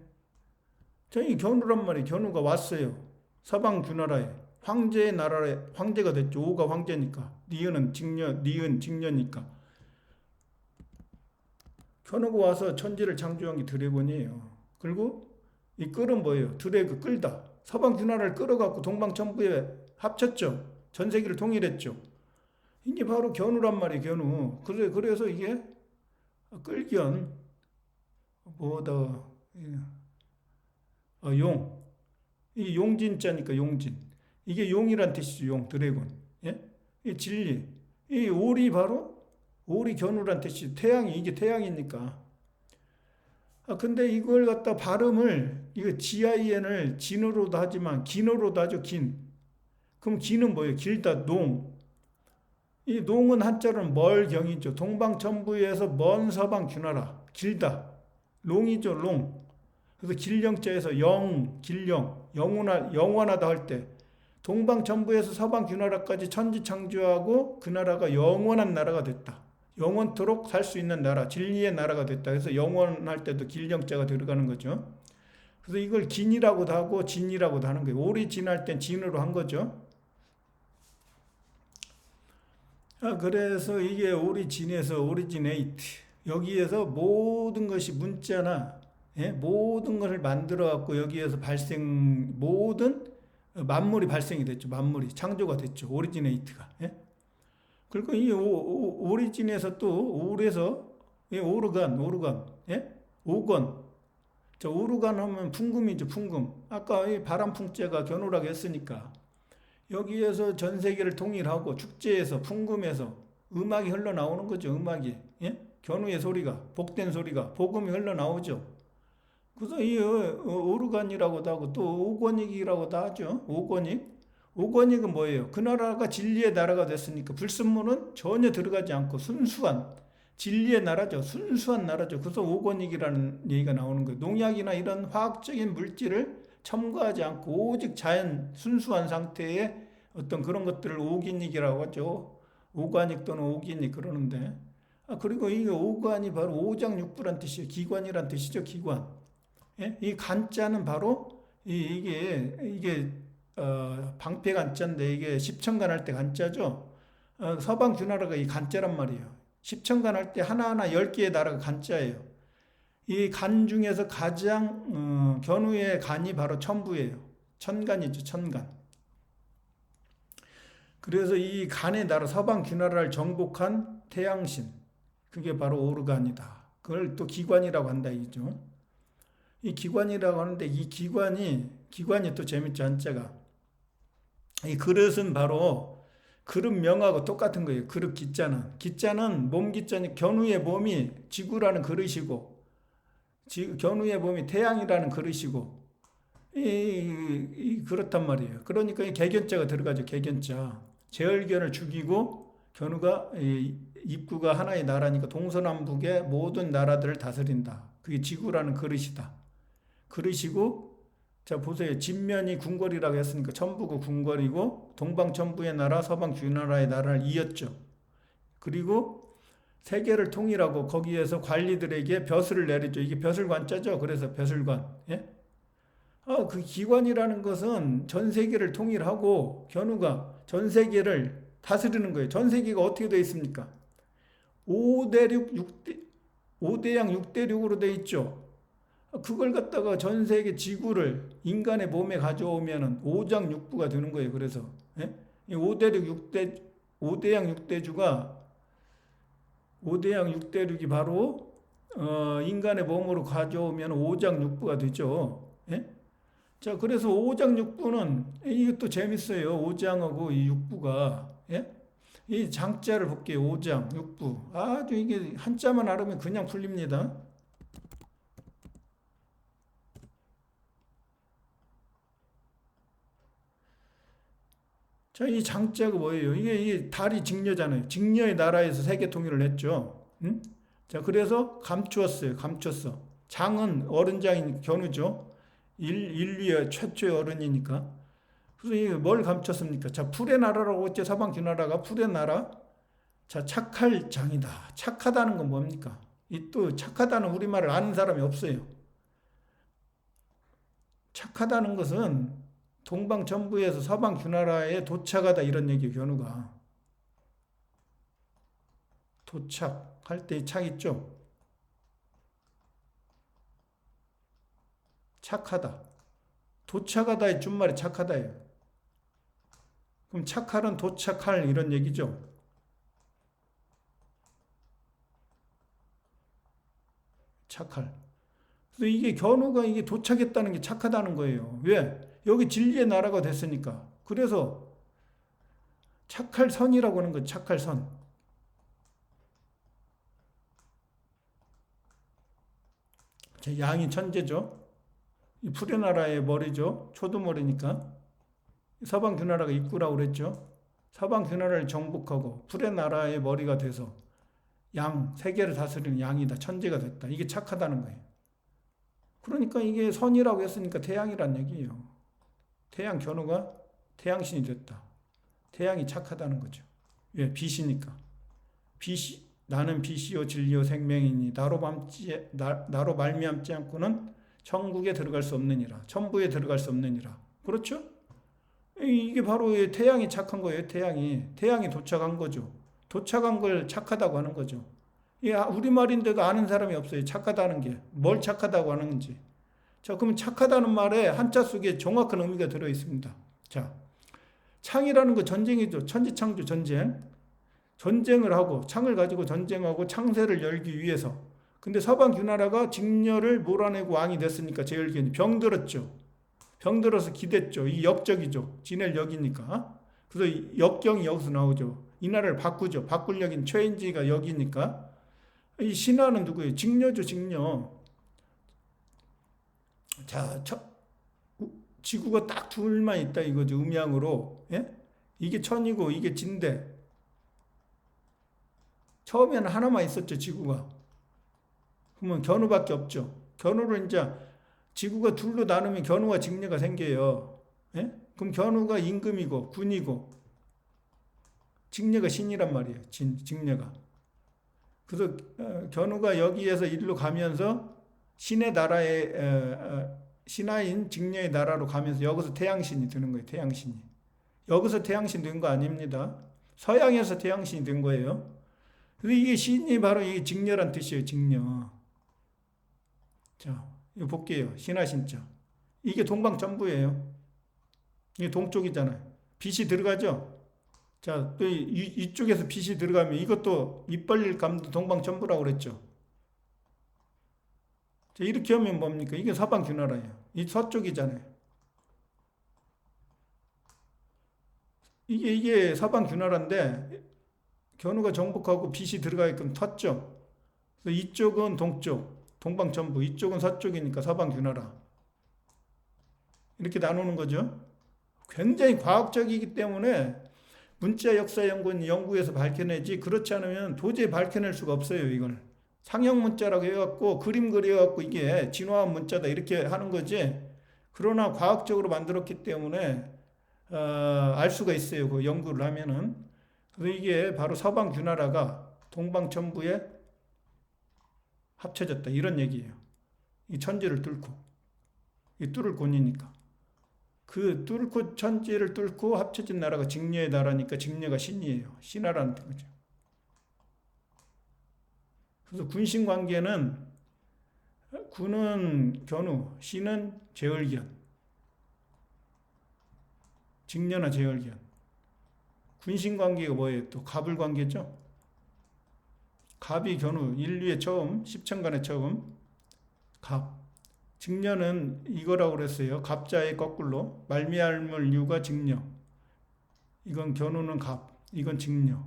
자, 이 견우란 말이에요. 견우가 왔어요. 서방 주나라에. 황제의 나라에 황제가 됐죠. 오가 황제니까. 니은 직녀니까. 견우가 와서 천지를 창조한 게 드래곤이에요. 그리고 이 끌은 뭐예요? 드래그 끌다. 서방 주나라를 끌어갖고 동방천부에 합쳤죠. 전 세계를 통일했죠. 이게 바로 견우란 말이에요. 견우. 그래서 이게 끌견 뭐다 용. 이 용진자니까 용진. 이게 용이란 뜻이죠. 용 드래곤. 예? 이 진리. 이 오리 바로 오리 견우란 뜻이 태양이 이게 태양이니까. 근데 이걸 갖다 발음을 이거 GIN을 진으로도 하지만 긴으로도 하죠. 긴. 그럼 긴은 뭐예요? 길다 농. 이 농은 한자로는 멀경이죠. 동방천부에서 먼 서방 주나라. 길다. 롱이죠. 롱. 그래서 길령자에서 길령, 영원하다 할 때 동방천부에서 서방 주나라까지 천지창조하고 그 나라가 영원한 나라가 됐다. 영원토록 살 수 있는 나라, 진리의 나라가 됐다. 그래서 영원할 때도 길령자가 들어가는 거죠. 그래서 이걸 긴이라고도 하고 진이라고도 하는 거예요. 오리 진할 땐 진으로 한 거죠. 그래서 이게 오리진에서 오리지네이트. 여기에서 모든 것이 문자나 모든 것을 만들어 갖고 여기에서 모든 만물이 발생이 됐죠. 만물이 창조가 됐죠. 오리지네이트가. 그리고 이 오리진에서 또 올에서 오르간, 오건. 자, 오르간 하면 풍금이죠. 풍금. 아까 이 바람풍제가 견우라고 했으니까 여기에서 전 세계를 통일하고 축제에서 풍금에서 음악이 흘러나오는 거죠. 음악이. 견우의 소리가 복된 소리가 복음이 흘러나오죠. 그래서 이 오르간이라고도 하고 또 오건익이라고도 하죠. 오건익은 뭐예요? 그 나라가 진리의 나라가 됐으니까 불순물은 전혀 들어가지 않고 순수한 진리의 나라죠. 순수한 나라죠. 그래서 오건익이라는 얘기가 나오는 거예요. 농약이나 이런 화학적인 물질을 첨가하지 않고 오직 자연 순수한 상태의 어떤 그런 것들을 오긴익이라고 하죠. 오관익 또는 오긴익 그러는데 그리고 이 오관이 바로 오장육부란 뜻이에요. 기관이란 뜻이죠. 기관. 이 간자는 바로 이게 방패 간자인데 이게 십천간 할 때 간자죠. 서방 주나라가 이 간자란 말이에요. 십천간 할 때 하나하나 10개의 나라가 간자예요. 이 간 중에서 가장 견우의 간이 바로 천부예요. 천간이죠. 천간. 그래서 이 간의 나라 서방 주나라를 정복한 태양신 그게 바로 오르간이다. 그걸 또 기관이라고 한다 이죠. 이 기관이라고 하는데 이 기관이 또 재밌죠. 한자가. 이 그릇은 바로 그릇 명하고 똑같은 거예요. 그릇 기자는 몸 기자니 견우의 몸이 지구라는 그릇이고 견우의 몸이 태양이라는 그릇이고 그렇단 말이에요. 그러니까 이 개견자가 들어가죠. 개견자. 제얼견을 죽이고 견우가 입구가 하나의 나라니까 동서남북의 모든 나라들을 다스린다. 그게 지구라는 그릇이다. 그릇이고 자 보세요. 진면이 궁궐이라고 했으니까 천부가 궁궐이고 동방천부의 나라 서방 주나라의 나라를 이었죠. 그리고 세계를 통일하고 거기에서 관리들에게 벼슬을 내리죠. 이게 벼슬관자죠. 그래서 벼슬관. 그 기관이라는 것은 전 세계를 통일하고 견우가 전 세계를 다스리는 거예요. 전 세계가 어떻게 되어 있습니까? 5대양 6대륙으로 되어 있죠. 그걸 갖다가 전 세계 지구를 인간의 몸에 가져오면은 오장육부가 되는 거예요. 그래서 이 5대양 6대륙이 바로 인간의 몸으로 가져오면 오장육부가 되죠. 자, 그래서 오장육부는 이것도 재밌어요. 오장하고 이 육부가 이 장자를 볼게요. 오장, 육부. 아주 이게 한자만 알으면 그냥 풀립니다. 자, 이 장자가 뭐예요? 이게 달이 직녀잖아요. 직녀의 나라에서 세계 통일을 했죠. 응? 자, 그래서 감췄어. 장은 어른장인 견우죠. 인류의 최초의 어른이니까. 그래서 이게 뭘 감췄습니까? 자, 풀의 나라라고 했죠. 서방 주나라가 풀의 나라. 자, 착할 장이다. 착하다는 건 뭡니까? 이 또 착하다는 우리말을 아는 사람이 없어요. 착하다는 것은 동방천부에서 서방규나라에 도착하다 이런 얘기예요. 견우가 도착할 때 착 있죠. 착하다. 도착하다의 준말이 착하다예요. 그럼 착할은 도착할 이런 얘기죠. 착할. 그래서 이게 견우가 이게 도착했다는 게 착하다는 거예요. 왜? 여기 진리의 나라가 됐으니까. 그래서 착할 선이라고 하는 거예요. 착할 선. 양이 천재죠. 이 풀의 나라의 머리죠. 초두머리니까. 서방규나라가 입구라고 그랬죠. 서방규나라를 정복하고 풀의 나라의 머리가 돼서 양, 세계를 다스리는 양이다. 천재가 됐다. 이게 착하다는 거예요. 그러니까 이게 선이라고 했으니까 태양이란 얘기예요. 태양 견우가 태양신이 됐다. 태양이 착하다는 거죠. 왜? 빛이니까. 빛이, 나는 빛이요 진리요 생명이니 나로 말미암지 않고는 천국에 들어갈 수 없느니라. 천부에 들어갈 수 없느니라. 그렇죠? 이게 바로 태양이 착한 거예요. 태양이 도착한 거죠. 도착한 걸 착하다고 하는 거죠. 우리말인데도 아는 사람이 없어요. 착하다는 게. 뭘 착하다고 하는 건지. 자, 그러면 착하다는 말에 한자 속에 정확한 의미가 들어 있습니다. 자, 창이라는 거 전쟁이죠. 천지창조 전쟁. 전쟁을 하고 창을 가지고 전쟁하고 창세를 열기 위해서. 근데 서방규나라가 직녀를 몰아내고 왕이 됐으니까 제열기현이 병들었죠. 병들어서 기댔죠. 이 역적이죠. 지낼 역이니까. 그래서 역경이 여기서 나오죠. 이 나라를 바꾸죠. 바꿀 역인 최인지가 역이니까. 이 신하는 누구예요? 직녀죠, 직녀. 자, 지구가 딱 둘만 있다 이거죠. 음양으로. 예? 이게 천이고 이게 진대. 처음에는 하나만 있었죠, 지구가. 그러면 견우밖에 없죠. 견우를 이제 지구가 둘로 나누면 견우와 직녀가 생겨요. 예? 그럼 견우가 임금이고 군이고 직녀가 신이란 말이에요. 직녀가. 그래서 견우가 여기에서 일로 가면서 신의 나라에 신하인 직녀의 나라로 가면서 여기서 태양신이 되는 거예요. 태양신이. 여기서 태양신 된 거 아닙니다. 서양에서 태양신이 된 거예요. 그래서 이게 신이 바로 이 직녀란 뜻이에요. 직녀. 자, 이거 볼게요. 신하신자. 이게 동방천부예요. 이게 동쪽이잖아요. 빛이 들어가죠. 자, 또 이쪽에서 빛이 들어가면 이것도 입 벌릴 감도 동방천부라고 그랬죠. 자, 이렇게 하면 뭡니까? 이게 서방규나라예요. 이 서쪽이잖아요. 이게 서방규나라인데 견우가 정복하고 빛이 들어가게끔 텄죠. 그래서 이쪽은 동쪽, 동방천부, 이쪽은 서쪽이니까 서방규나라. 이렇게 나누는 거죠. 굉장히 과학적이기 때문에 문자 역사 연구에서 밝혀내지 그렇지 않으면 도저히 밝혀낼 수가 없어요. 이걸 상형 문자라고 해갖고 그림 그려갖고 이게 진화한 문자다 이렇게 하는 거지. 그러나 과학적으로 만들었기 때문에 알 수가 있어요. 그 연구를 하면은. 그래서 이게 바로 서방규나라가 동방천부에 합쳐졌다 이런 얘기예요. 이 천지를 뚫고 이 뚫을 권이니까. 그 뚫고 천지를 뚫고 합쳐진 나라가 직녀의 나라니까 직녀가 신이에요. 신하라는 거죠. 그래서 군신 관계는 군은 견우, 신은 제열기현. 직녀나 제열기현. 군신 관계가 뭐예요? 또 갑을 관계죠. 갑이 견우, 인류의 처음, 십천간의 처음 갑. 직녀는 이거라고 그랬어요. 갑자의 거꾸로 말미암을 유가 직녀. 이건 견우는 갑, 이건 직녀.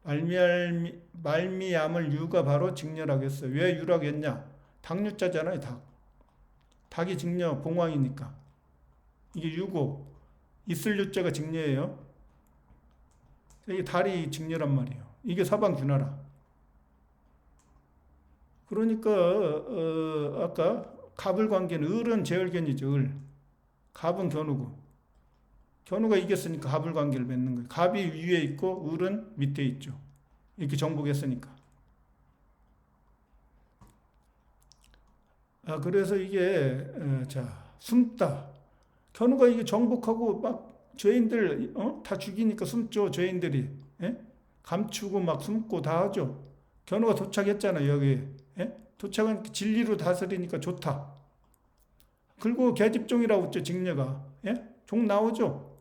말미암을 유가 바로 직녀라고 했어요. 왜 유라고 했냐? 닭유자잖아요, 닭. 닭이 직녀, 봉황이니까. 이게 유고, 있을 유자가 직녀예요. 이게 달이 직녀란 말이에요. 이게 서방규나라. 그러니까 아까 갑을 관계는 을은 제열견이죠. 을. 갑은 견우고. 견우가 이겼으니까 갑을 관계를 맺는 거예요. 갑이 위에 있고 을은 밑에 있죠. 이렇게 정복했으니까. 그래서 이게 자 숨다. 견우가 이게 정복하고 막 죄인들 다 죽이니까 숨죠. 죄인들이. 예? 감추고 막 숨고 다 하죠. 견우가 도착했잖아요. 여기. 예? 도착은 진리로 다스리니까 좋다. 그리고 계집종이라고 했죠. 직녀가. 예? 종 나오죠.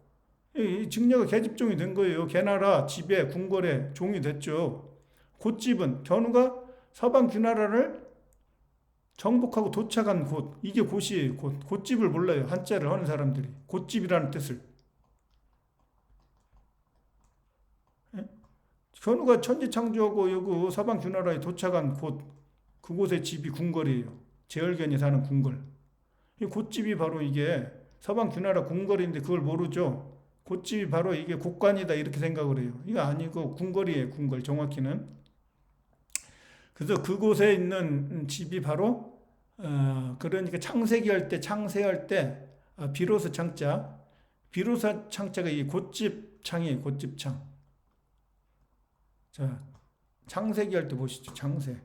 이 직녀가 계집종이 된 거예요. 개나라 집에 궁궐에 종이 됐죠. 곧집은 견우가 서방 귀나라를 정복하고 도착한 곳, 이게 곳이에요. 곳집을 몰라요. 한자를 하는 사람들이. 곳집이라는 뜻을. 예? 견우가 천지창조하고 여기 서방 귀나라에 도착한 곳, 그곳의 집이 궁궐이에요. 제얼견이 사는 궁궐. 이 곳집이 바로 이게 서방 귀나라 궁궐인데 그걸 모르죠. 곳집이 바로 이게 곳간이다 이렇게 생각을 해요. 이거 아니고 궁궐이에요. 궁궐 정확히는. 그래서 그곳에 있는 집이 바로 그러니까 창세할 때 비로소 창자가 이 곳집 창이에요. 곳집 창. 자, 창세기 할 때 보시죠. 창세.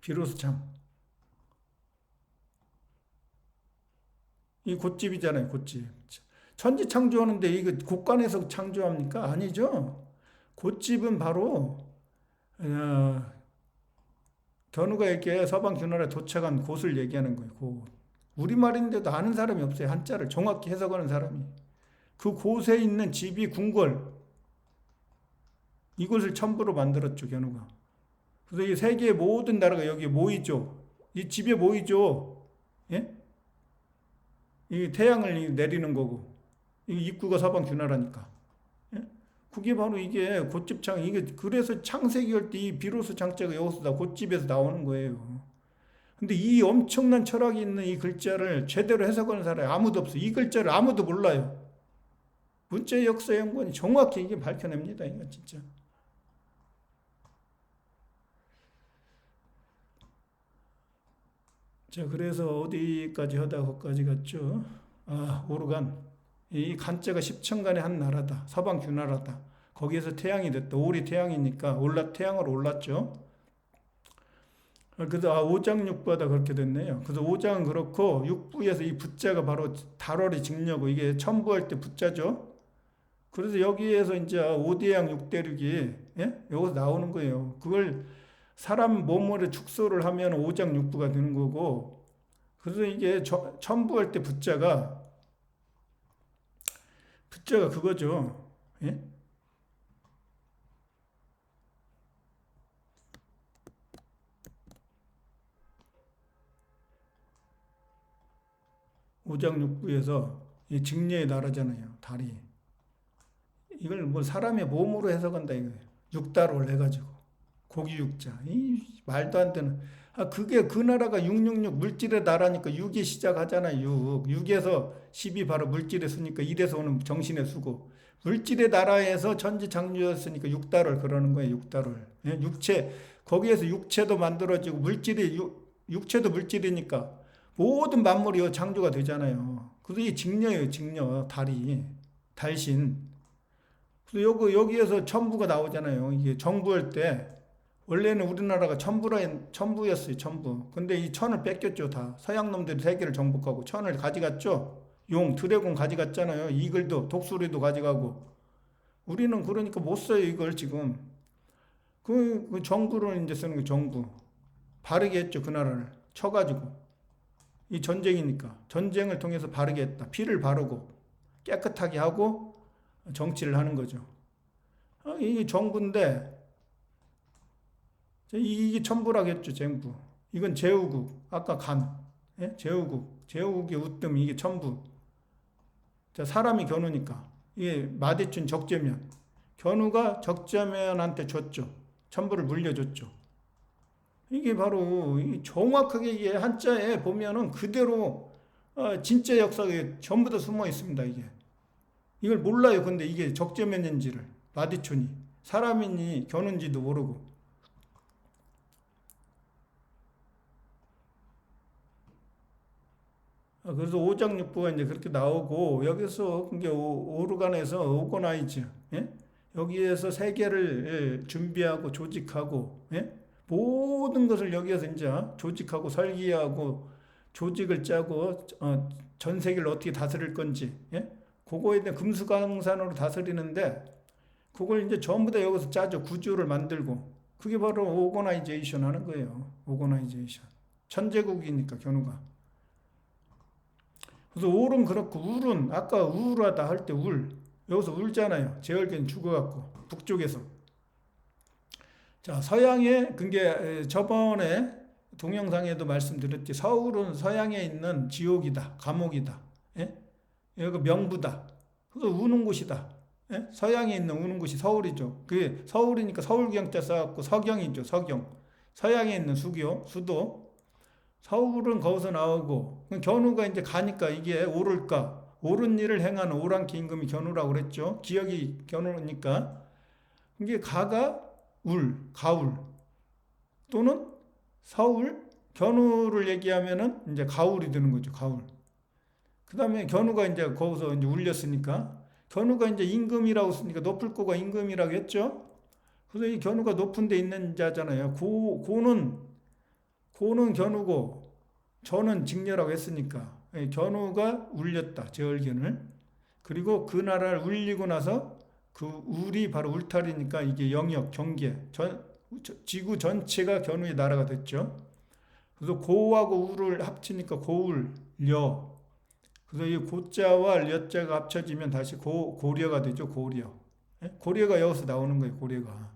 비로소 창. 이 곳집이잖아요. 곳집. 천지 창조하는데 이거 곳간에서 창조합니까? 아니죠. 곳집은 바로 견우가 이렇게 서방 귀나라에 도착한 곳을 얘기하는 거예요. 곳. 우리말인데도 아는 사람이 없어요. 한자를 정확히 해석하는 사람이. 그 곳에 있는 집이 궁궐. 이곳을 첨부로 만들었죠. 견우가. 그래서 이 세계의 모든 나라가 여기에 모이죠. 이 집에 모이죠. 예? 이 태양을 내리는 거고. 이 입구가 서방 귀나라니까. 예? 그게 바로 이게 곳집창, 이게 그래서 창세기 할 때 이 비로소 창자가 여기서 다 곳집에서 나오는 거예요. 근데 이 엄청난 철학이 있는 이 글자를 제대로 해석하는 사람이 아무도 없어요. 이 글자를 아무도 몰라요. 문자 역사 연구원이 정확히 이게 밝혀냅니다. 이거 진짜. 자, 그래서 어디까지 하다가 거기까지 갔죠? 오르간. 이 간자가 십천간의 한 나라다. 서방 귀나라다. 거기에서 태양이 됐다. 올이 태양이니까 태양으로 올랐죠. 그래서 오장육부하다 그렇게 됐네요. 그래서 오장은 그렇고 육부에서 이 부자가 바로 달월이 직녀고 이게 첨부할 때 부자죠. 그래서 여기에서 이제 오대양 육대륙이 예? 여기서 나오는 거예요. 그걸 사람 몸으로 축소를 하면 오장육부가 되는 거고 그래서 이게 첨부할 때 부자가 그거죠. 예? 오장육부에서 이 직녀의 나라잖아요. 달이. 이걸 뭐 사람의 몸으로 해석한다 이거예요. 육달을 해가지고 고기 육자. 이 말도 안 되는. 그게 그 나라가 666 물질의 나라니까 6이 시작하잖아요. 6에서 10이 바로 물질의 수니까 1에서 오는 정신의 수고. 물질의 나라에서 천지창조였으니까 육달을 그러는 거예요. 육달을. 예? 육체 거기에서 육체도 만들어지고 육체도 물질이니까 모든 만물이 창조가 되잖아요. 그래서 이 직녀예요. 직녀 달이 달신. 그래서 여기에서 첨부가 나오잖아요. 이게 정부할 때 원래는 우리나라가 첨부였어요. 첨부. 근데 이 천을 뺏겼죠. 다 서양 놈들이 세계를 정복하고 천을 가져갔죠. 드래곤 가져갔잖아요. 이글도 독수리도 가져가고. 우리는 그러니까 못 써요. 이걸 지금 그 정부를 이제 쓰는 게 정부. 바르게 했죠. 그 나라를 쳐가지고. 이 전쟁이니까 전쟁을 통해서 바르게 했다. 피를 바르고 깨끗하게 하고 정치를 하는 거죠. 이게 정부인데 이게 첨부라겠죠. 정부. 이건 제후국. 아까 간. 예? 제후국의 우뜸 이게 첨부. 자, 사람이 견우니까 이게 마대춘 적재면. 견우가 적재면한테 줬죠. 첨부를 물려줬죠. 이게 바로 정확하게 이게 한자에 보면은 그대로 진짜 역사에 전부 다 숨어 있습니다. 이걸 몰라요. 근데 이게 적재면인지를 마디촌이 사람이니 견우인지도 모르고. 그래서 오장육부가 이제 그렇게 나오고 여기서 이게 오르간에서 오거나이즈 예? 여기에서 세계를 준비하고 조직하고 예? 모든 것을 여기에서 이제 조직하고 설계하고 조직을 짜고 전 세계를 어떻게 다스릴 건지, 예? 그거에 대한 금수강산으로 다스리는데 그걸 이제 전부 다 여기서 짜죠. 구조를 만들고. 그게 바로 오거나이제이션 하는 거예요. 오거나이제이션. 천제국이니까 견우가. 그래서 올은 그렇고 울은 아까 우울하다 할 때 울. 여기서 울잖아요. 제얼견 죽어갖고 북쪽에서. 자, 서양에 그게 저번에 동영상에도 말씀드렸지. 서울은 서양에 있는 지옥이다. 감옥이다. 예? 여기 명부다. 그래서 우는 곳이다. 예? 서양에 있는 우는 곳이 서울이죠. 그게 서울이니까 서울경자 써갖고 서경이죠. 서경. 서양에 있는 수도. 서울은 거기서 나오고 견우가 이제 가니까 이게 오를까? 옳은 일을 행하는 오랑캐 임금이 견우라고 그랬죠. 기억이 견우니까 이게 가가 가울 또는 서울, 견우를 얘기하면은 이제 가울이 되는 거죠. 가울. 그 다음에 견우가 이제 거기서 이제 울렸으니까 견우가 이제 임금이라고 쓰니까 높을 거가 임금이라고 했죠. 그래서 이 견우가 높은 데 있는 자잖아요. 고는 견우고 저는 직녀라고 했으니까 견우가 울렸다. 제얼견을. 그리고 그 나라를 울리고 나서 그 울이 바로 울타리니까 이게 영역, 경계, 지구 전체가 견우의 나라가 됐죠. 그래서 고하고 울을 합치니까 고울려. 그래서 이 고자와 려자가 합쳐지면 다시 고려가 되죠. 고려. 고려가 여기서 나오는 거예요. 고려가.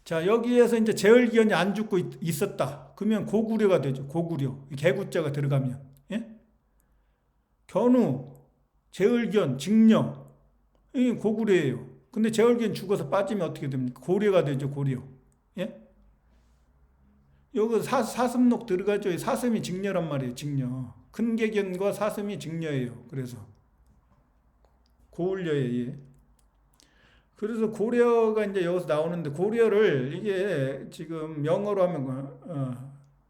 자, 여기에서 이제 제얼기연이 안 죽고 있었다. 그러면 고구려가 되죠. 고구려. 개구자가 들어가면. 예? 견우, 제얼기연, 직녀. 이게 고구려예요. 근데 제얼기연 죽어서 빠지면 어떻게 됩니까? 고려가 되죠. 고려. 예? 여기 사슴록 들어가죠. 사슴이 직녀란 말이에요. 직녀. 큰개견과 사슴이 직녀예요. 그래서 고울려예요. 그래서 고려가 이제 여기서 나오는데 고려를 이게 지금 영어로 하면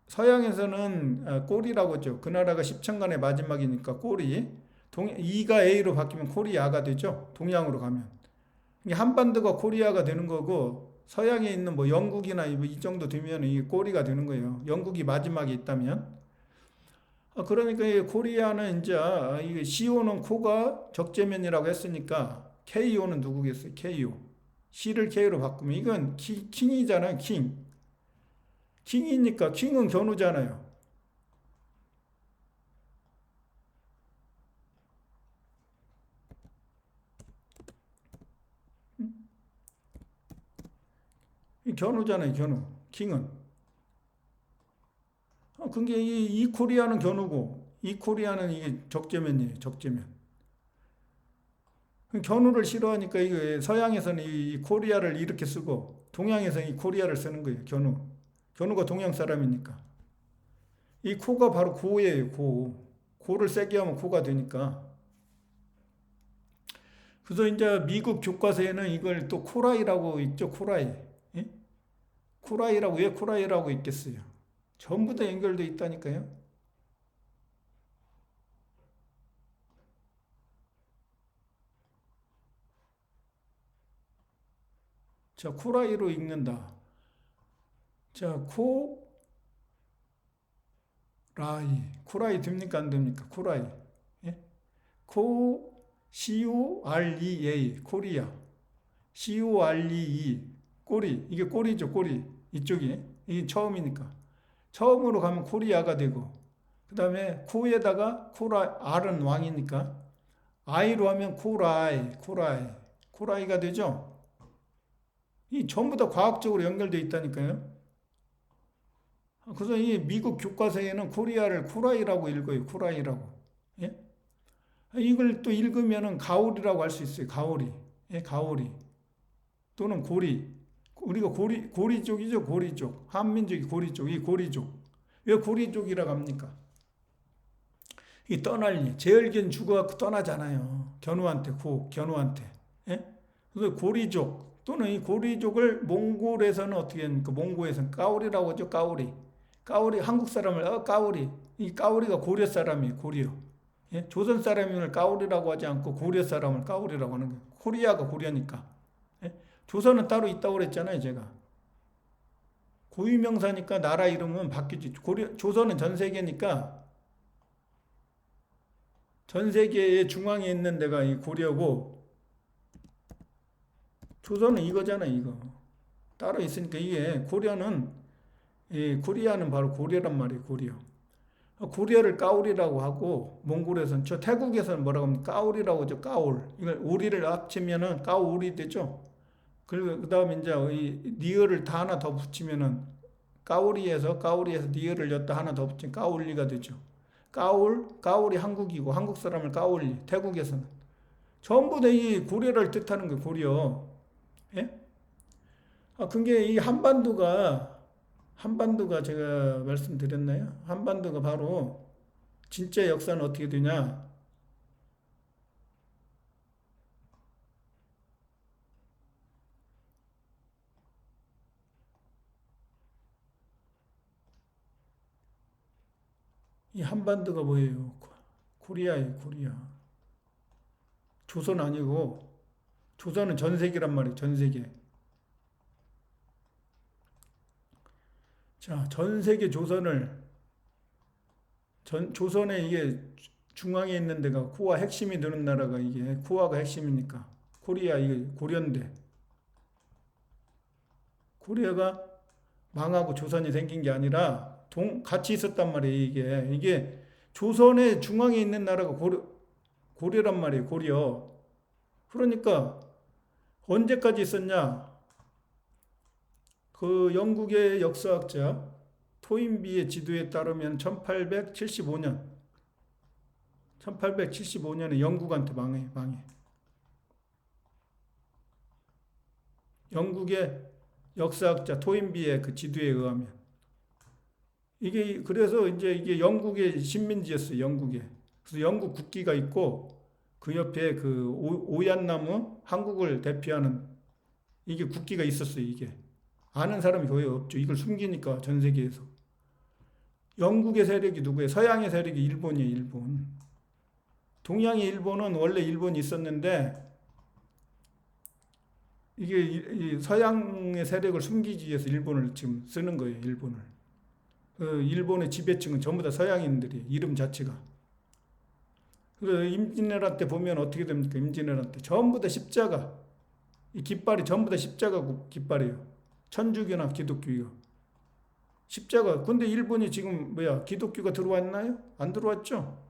서양에서는 꼬리라고 하죠. 그 나라가 십천간의 마지막이니까 꼬리. 이가 A로 바뀌면 코리아가 되죠. 동양으로 가면. 한반도가 코리아가 되는 거고 서양에 있는 뭐 영국이나 이 정도 되면 이게 꼬리가 되는 거예요. 영국이 마지막에 있다면. 그러니까 이 코리아는 이제 이게 CO는 코가 적재면이라고 했으니까 KO는 누구겠어요? KO. C를 K로 바꾸면 이건 킹이잖아요. 킹. 킹이니까 킹은 견우잖아요. 견우잖아요. 견우. 킹은. 그게 이 코리아는 견우고 이 코리아는 이게 적재면이에요. 적재면. 견우를 싫어하니까 이게 서양에서는 이 코리아를 이렇게 쓰고 동양에서는 이 코리아를 쓰는 거예요. 견우. 견우가 동양 사람이니까. 이 코가 바로 고예요. 고를 세게 하면 코가 되니까. 그래서 이제 미국 교과서에는 이걸 또 코라이라고 있죠. 코라이. 예? 코라이라고 왜 코라이라고 있겠어요? 전부 다 연결되어 있다니까요. 자, 코라이로 읽는다. 자, 코라이 됩니까? 안 됩니까? 코라이. 예? COREA, 코리아. COREE, 꼬리. 이게 꼬리죠, 꼬리. 이쪽이. 이게 처음이니까. 처음으로 가면 코리아가 되고, 그 다음에 코에다가 R은 왕이니까, I로 하면 코라이가 되죠? 이 전부 다 과학적으로 연결되어 있다니까요. 그래서 이 미국 교과서에는 코리아를 코라이라고 읽어요. 코라이라고. 예? 이걸 또 읽으면은 가오리라고 할 수 있어요. 가오리. 예, 가오리. 또는 고리. 우리가 고리족이죠. 고리족. 한민족이 고리족. 이 고리족. 왜 고리족이라고 합니까? 이 떠날리. 제얼견 죽어갖고 떠나잖아요. 견우한테. 예? 그래서 고리족. 또는 이 고리족을 몽골에서는 어떻게 합니까? 몽골에서는 까오리라고 하죠. 까오리. 한국 사람을 까오리. 이 까오리가 고려 사람이에요. 고려. 예? 조선 사람을 까오리라고 하지 않고 고려 사람을 까오리라고 하는 거예요. 코리아가 고려니까. 예? 조선은 따로 있다고 그랬잖아요. 제가. 고유명사니까 나라 이름은 바뀌지. 조선은 전 세계니까 전 세계의 중앙에 있는 데가 이 고려고 조선은 이거잖아, 이거. 따로 있으니까 이게 고려는 이 코리아는 바로 고려란 말이에요, 고려. 고려를 까울이라고 하고 몽골에서는 저 태국에서는 뭐라고 하면 까울이라고 하죠, 까울. 이걸 오리를 합치면은 까울이 되죠. 그리고 그다음에 이제 이 니을을 다 하나 더 붙이면은 까우리에서 니을을 였다 하나 더 붙이면 까울리가 되죠. 까울이 한국이고 한국 사람을 까울리. 태국에서는 전부 다 이 고려를 뜻하는 거예요. 고려. 예? 그게 이 한반도가 제가 말씀드렸나요? 한반도가 바로 진짜 역사는 어떻게 되냐? 이 한반도가 뭐예요? 코리아예요, 코리아. 조선 아니고 조선은 전 세계란 말이에요, 전 세계. 자, 전 세계 조선에 이게 중앙에 있는 데가 코아 핵심이 되는 나라가 이게 코아가 핵심이니까 코리아 이게 고려인데 코리아가 망하고 조선이 생긴 게 아니라 같이 있었단 말이에요. 이게 조선의 중앙에 있는 나라가 고려란 말이에요. 고려. 그러니까 언제까지 있었냐? 그 영국의 역사학자 토인비의 지도에 따르면 1875년에 영국한테 망해. 영국의 역사학자 토인비의 그 지도에 의하면 이게 그래서 이제 이게 영국의 식민지였어요. 영국에. 그래서 영국 국기가 있고 그 옆에 그 오얏나무 한국을 대표하는 이게 국기가 있었어요. 이게 아는 사람이 거의 없죠. 이걸 숨기니까 전 세계에서. 영국의 세력이 누구예요? 서양의 세력이 일본이에요. 일본. 동양의 일본은 원래 일본이 있었는데 이게 이 서양의 세력을 숨기기 위해서 일본을 지금 쓰는 거예요. 일본을. 일본의 지배층은 전부 다 서양인들이 이름 자체가. 그래서 임진왜란 때 보면 어떻게 됩니까? 임진왜란 때 전부 다 십자가. 이 깃발이 전부 다 십자가 깃발이에요. 천주교나 기독교요. 십자가. 근데 일본이 지금 기독교가 들어왔나요? 안 들어왔죠.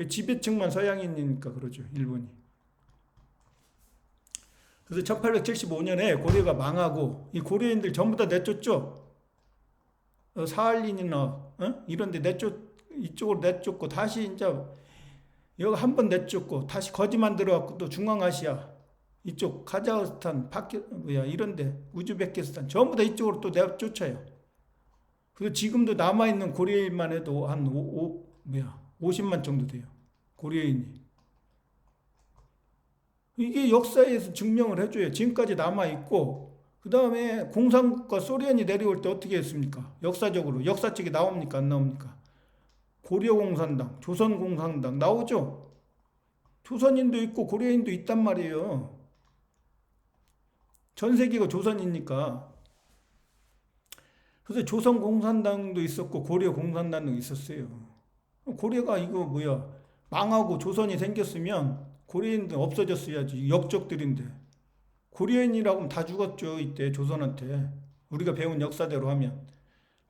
지배층만 서양인이니까 그러죠. 일본이. 그래서 1875년에 고려가 망하고 이 고려인들 전부 다 내쫓죠. 사할린이나 이런 데 이쪽으로 내쫓고 다시 이제 여기 한 번 내쫓고 다시 거지 만들어갖고 또 중앙아시아 이쪽 카자흐스탄 이런 데 우즈베키스탄 전부 다 이쪽으로 또 내쫓아요. 그리고 지금도 남아있는 고려인만 해도 한 50만 정도 돼요. 고려인이. 이게 역사에서 증명을 해줘요. 지금까지 남아있고, 그 다음에 공산국가 소련이 내려올 때 어떻게 했습니까? 역사적으로. 역사책에 나옵니까? 안 나옵니까? 고려공산당, 조선공산당 나오죠? 조선인도 있고 고려인도 있단 말이에요. 전 세계가 조선이니까. 그래서 조선공산당도 있었고 고려공산당도 있었어요. 고려가 이거 망하고 조선이 생겼으면 고려인들 없어졌어야지. 역적들인데. 고려인이라고 하면 다 죽었죠. 이때 조선한테. 우리가 배운 역사대로 하면.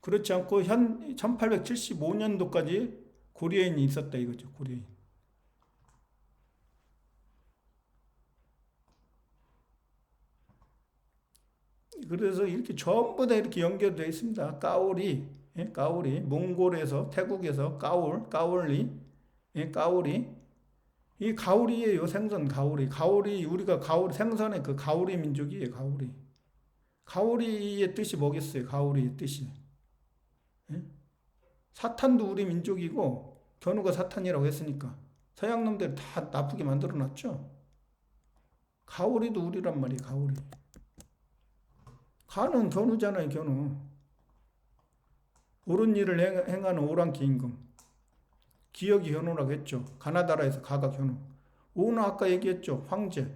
그렇지 않고 1875년도까지 고려인이 있었다 이거죠. 고려인. 그래서 이렇게 전부 다 이렇게 연결되어 있습니다. 까오리, 몽골에서, 태국에서 까올리, 까오리. 이 가오리예요. 생선 가오리. 우리가 생선의 그 가오리 민족이에요. 가오리. 가오리의 뜻이 뭐겠어요? 가오리의 뜻이. 사탄도 우리 민족이고 견우가 사탄이라고 했으니까 서양 놈들 다 나쁘게 만들어 놨죠. 가오리도 우리란 말이에요. 가오리. 가는 견우잖아요. 견우. 옳은 일을 행하는 오랑캐 임금. 기억이 견우라고 했죠. 가나다라에서 가가 견우. 오는 아까 얘기했죠. 황제.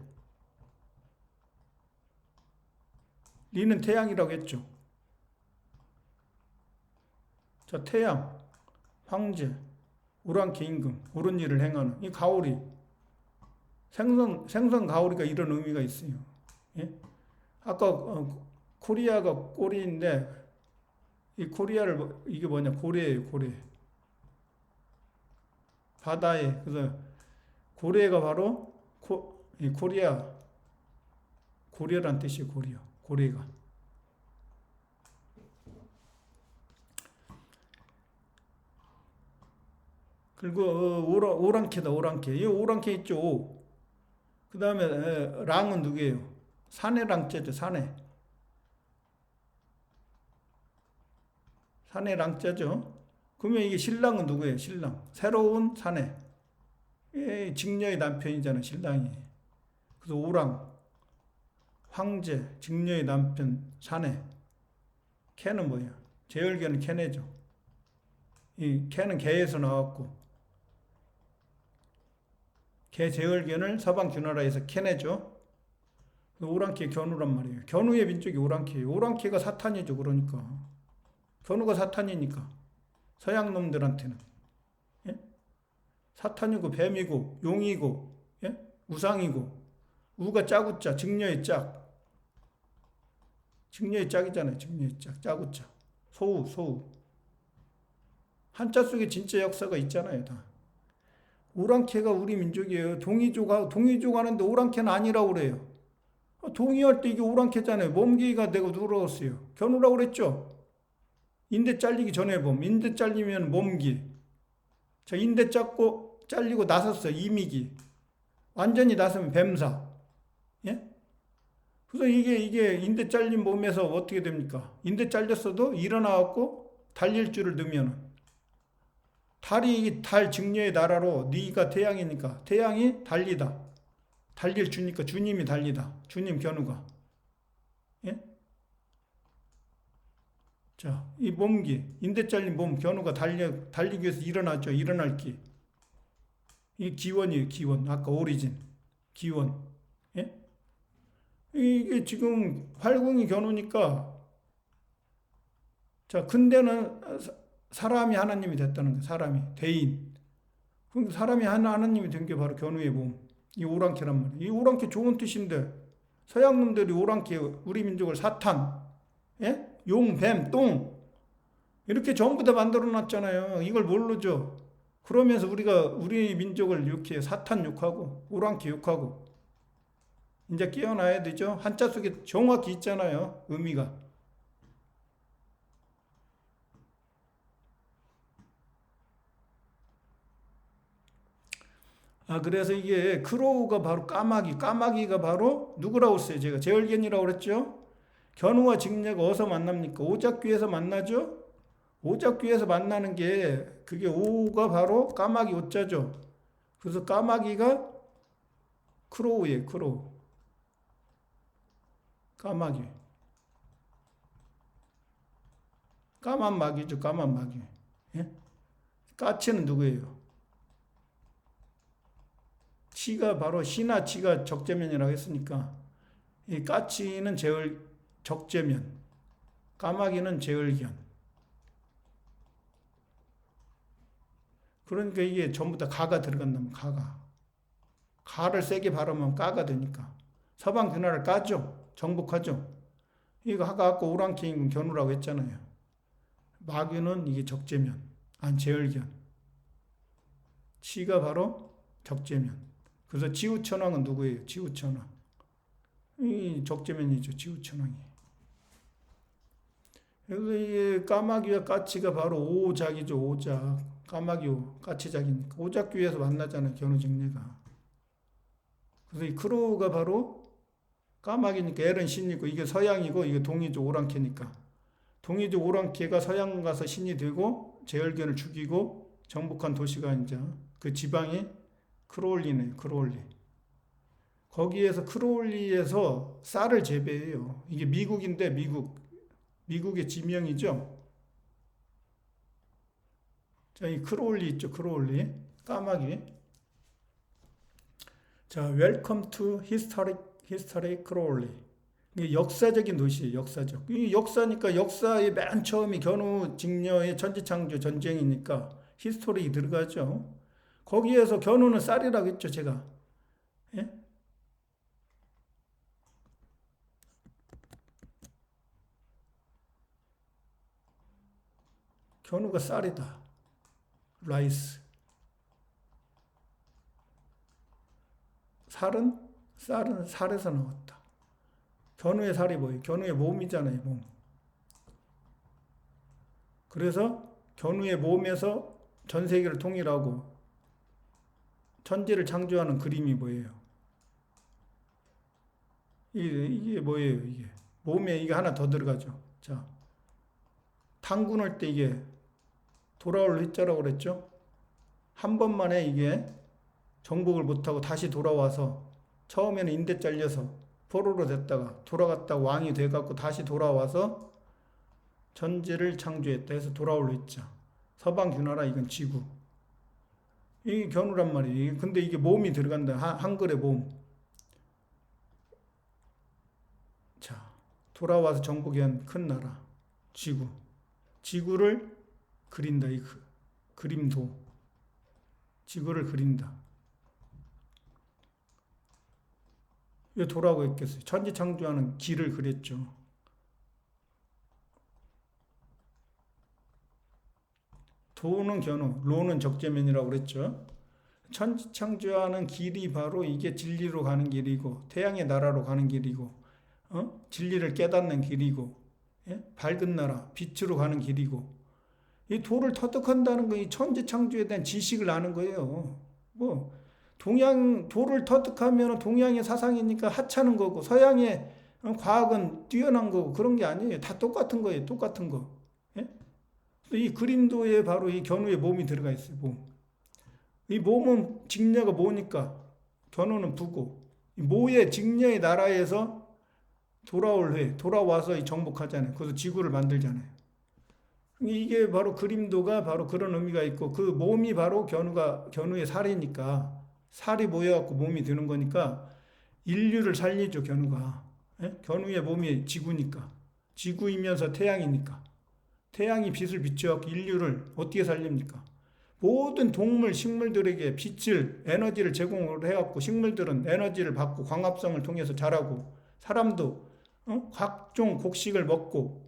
리는 태양이라고 했죠. 자, 태양, 황제, 오랑캐 임금, 옳은 일을 행하는 이 가오리. 생선 가오리가 이런 의미가 있어요. 예? 아까 코리아가 꼬리인데 이 코리아를 이게 뭐냐 고래예요. 고래. 바다에 그래서 고래가 바로 이 코리아 고래란 뜻이에요. 고래요. 고래가. 그리고 오랑캐다. 오랑캐. 이 오랑캐 있죠. 그 다음에 랑은 누구예요? 사내 랑자죠. 사내. 사내 랑자죠. 그러면 이게 신랑은 누구예요? 신랑. 새로운 사내. 직녀의 남편이잖아요. 신랑이. 그래서 오랑, 황제, 직녀의 남편, 사내. 캐는 뭐예요? 제열계는 캐네죠. 이 캐는 개에서 나왔고 개 제열계를 서방 규나라에서 캐내죠. 오랑캐 견우란 말이에요. 견우의 민족이 오랑캐예요. 오랑캐가 사탄이죠. 그러니까 견우가 사탄이니까 서양 놈들한테는 예? 사탄이고 뱀이고 용이고 예? 우상이고 우가 짜구짜 직녀의 짝 직녀의 짝이잖아요. 직녀의 짝 짜구짜 소우 한자 속에 진짜 역사가 있잖아요. 다 오랑캐가 우리 민족이에요. 동이족 하는데 오랑캐는 아니라고 그래요. 동의할 때 이게 오랑캐잖아요. 몸개가 되고 누러웠어요. 견우라고 그랬죠. 인대 잘리기 전에 인대 잘리면 몸기. 자, 인대 잘리고 나섰어요. 이미기. 완전히 나서면 뱀사. 예? 그래서 이게 인대 잘린 몸에서 어떻게 됩니까? 인대 잘렸어도 일어나갖고 달릴 줄을 넣으면 달 직녀의 나라로 네가 태양이니까 태양이 달리다. 달릴 주니까 주님이 달리다. 주님 견우가. 예? 자, 이 몸기, 인대 잘린 몸 견우가 달리기 위해서 일어났죠. 일어날 기. 이 기원이에요. 기원. 아까 오리진. 기원. 예? 이게 지금 활공이 견우니까 자, 근대는 사람이 하나님이 됐다는 거예요. 사람이 대인. 그럼 사람이 하나님이 된 게 바로 견우의 몸. 이 오랑캐란 말이에요. 이 오랑캐 좋은 뜻인데 서양 놈들이 오랑캐 우리 민족을 사탄, 예? 용, 뱀, 똥 이렇게 전부 다 만들어 놨잖아요. 이걸 모르죠. 그러면서 우리가 우리 민족을 이렇게 사탄 욕하고 오랑캐 욕하고 이제 깨어나야 되죠. 한자 속에 정확히 있잖아요. 의미가. 그래서 이게 크로우가 바로 까마귀가 바로 누구라고 했어요? 제가 제얼견이라고 그랬죠? 견우와 직녀가 어디서 만납니까? 오작귀에서 만나죠? 오작귀에서 만나는 게 그게 오가 바로 까마귀 오자죠. 그래서 까마귀가 크로우예요. 크로우. 까마귀. 까만 마귀죠. 까만 마귀. 예? 까치는 누구예요? 치가 바로 시나 치가 적재면이라고 했으니까 이 까치는 적재면, 까마귀는 제얼견. 그러니까 이게 전부 다 가가 들어간다면 가를 세게 바르면 까가 되니까 서방 귀나라를 까죠. 정복하죠. 이거 아까 오랑캐 임금 견우라고 했잖아요. 마귀는 이게 적재면, 제얼견. 치가 바로 적재면. 그래서 지우천왕은 누구예요? 지우천왕. 이 적재면이죠. 지우천왕이. 그래서 이 까마귀와 까치가 바로 오작이죠. 오작. 까마귀 까치작이니까. 오작귀에서 만나잖아요. 견우직녀가. 그래서 이 크로우가 바로 까마귀니까 엘은 신이고 이게 서양이고 이게 동이족 오랑캐니까. 동이족 오랑캐가 서양 가서 신이 되고 제열견을 죽이고 정복한 도시가 이제 그 지방이 크로올리네요. 크로올리. 거기에서 크로올리에서 쌀을 재배해요. 이게 미국인데 미국의 지명이죠. 자, 이 크로올리 있죠. 크로올리. 까마귀. 자, Welcome to History Crowley. 이게 역사적인 도시예요. 역사적. 이 역사니까 역사의 맨 처음이 견우 직녀의 천지창조 전쟁이니까 히스토리 들어가죠. 거기에서 견우는 쌀이라고 했죠, 제가. 예? 견우가 쌀이다. 라이스. 쌀은 살에서 나왔다. 견우의 살이 뭐예요? 견우의 몸이잖아요, 몸. 그래서 견우의 몸에서 전 세계를 통일하고 천지를 창조하는 그림이 뭐예요? 이게 뭐예요, 이게? 몸에 이게 하나 더 들어가죠. 자, 탕군할 때 이게 돌아올 회자라고 그랬죠? 한 번만에 이게 정복을 못하고 다시 돌아와서 처음에는 인대 잘려서 포로로 됐다가 돌아갔다 왕이 돼갖고 다시 돌아와서 전제를 창조했다 해서 돌아올 회자. 서방 균하라 이건 지구. 이게 견우란 말이에요. 근데 이게 몸이 들어간다. 한글의 몸. 자, 돌아와서 정복한 큰 나라. 지구. 지구를 그린다. 이 그림도. 지구를 그린다. 왜 도라고 했겠어요? 천지 창조하는 길을 그렸죠. 도는 견우, 로는 적재면이라고 그랬죠. 천지 창조하는 길이 바로 이게 진리로 가는 길이고 태양의 나라로 가는 길이고 진리를 깨닫는 길이고 예? 밝은 나라, 빛으로 가는 길이고 이 도를 터득한다는 거 이 천지 창조에 대한 지식을 아는 거예요. 뭐 도를 터득하면 동양의 사상이니까 하찮은 거고 서양의 과학은 뛰어난 거고 그런 게 아니에요. 다 똑같은 거예요. 똑같은 거. 예? 이 그림도에 바로 이 견우의 몸이 들어가 있어요. 몸. 이 몸은 직녀가 모니까 견우는 부고 이 모의 직녀의 나라에서 돌아와서 정복하잖아요. 그래서 지구를 만들잖아요. 이게 바로 그림도가 바로 그런 의미가 있고 그 몸이 바로 견우의 살이니까 살이 모여갖고 몸이 되는 거니까 인류를 살리죠. 견우가. 예? 견우의 몸이 지구니까 지구이면서 태양이니까 태양이 빛을 비춰갖고 인류를 어떻게 살립니까? 모든 동물, 식물들에게 빛을, 에너지를 제공을 해갖고 식물들은 에너지를 받고 광합성을 통해서 자라고 사람도 각종 곡식을 먹고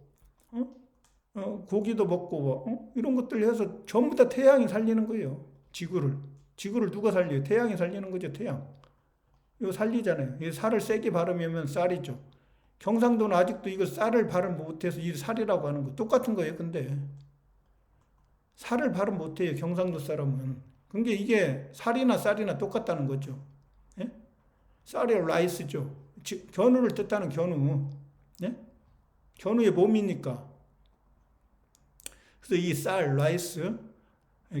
고기도 먹고 이런 것들 해서 전부 다 태양이 살리는 거예요. 지구를 누가 살려요? 태양이 살리는 거죠. 태양. 이거 살리잖아요. 이 쌀을 세게 바르면 쌀이죠. 경상도는 아직도 이거 쌀을 발음 못해서 이 쌀이라고 하는 거 똑같은 거예요. 근데 쌀을 발음 못해요. 경상도 사람은. 그게 이게 살이나 쌀이나 똑같다는 거죠. 예? 쌀이 라이스죠. 견우를 뜻하는 견우. 예? 견우의 몸이니까. 그래서 이 쌀, 라이스,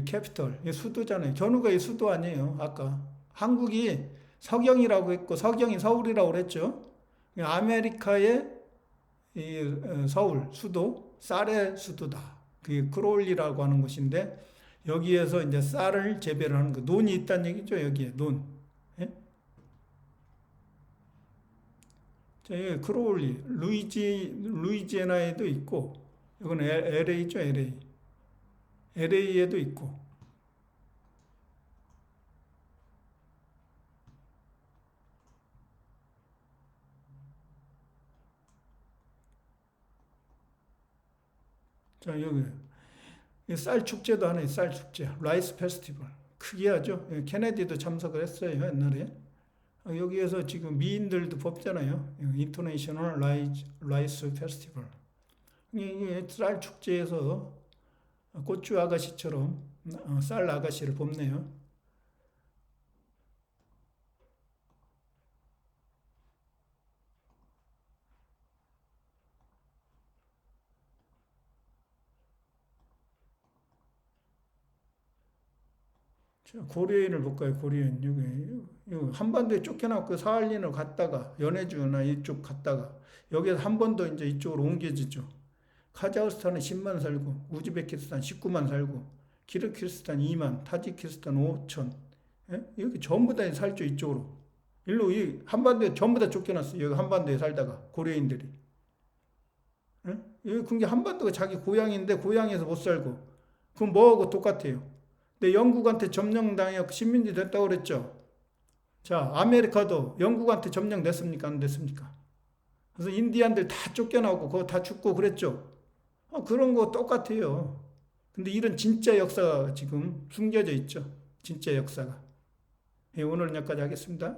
캐피털, 수도잖아요. 견우가 이 수도 아니에요. 아까 한국이 서경이라고 했고 서경이 서울이라고 그랬죠. 아메리카의 서울, 수도, 쌀의 수도다. 그게 크롤리라고 하는 곳인데 여기에서 이제 쌀을 재배를 하는 거. 논이 있다는 얘기죠. 여기에 논. 예? 자, 여기 크롤리, 루이지애나에도 있고 이건 LA죠. LA에도 있고. 자, 여기 쌀 축제도 하네. 쌀 축제. 라이스 페스티벌. 크게 하죠. 케네디도 참석을 했어요. 옛날에. 여기에서 지금 미인들도 뽑잖아요. 인터내셔널 라이스 페스티벌. 이 쌀 축제에서 고추 아가씨처럼 쌀 아가씨를 뽑네요. 자, 고려인을 볼까요? 고려인. 여기 한반도에 쫓겨나고 사할린으로 갔다가 연해주나 이쪽 갔다가 여기에서 한 번 더 이제 이쪽으로 옮겨지죠. 카자흐스탄은 10만 살고 우즈베키스탄 19만 살고 키르기스탄 2만 타지키스탄 5천 예? 여기 전부 다 살죠. 이쪽으로 일로 이 한반도에 전부 다 쫓겨났어요. 여기 한반도에 살다가 고려인들이. 응? 그게 한반도가 자기 고향인데 고향에서 못 살고 그건 뭐하고 똑같아요. 근데 영국한테 점령당해 식민지 됐다고 그랬죠. 자, 아메리카도 영국한테 점령됐습니까? 안 됐습니까? 그래서 인디안들 다 쫓겨나고 그거 다 죽고 그랬죠. 그런 거 똑같아요. 근데 이런 진짜 역사가 지금 숨겨져 있죠. 진짜 역사가. 예, 오늘은 여기까지 하겠습니다.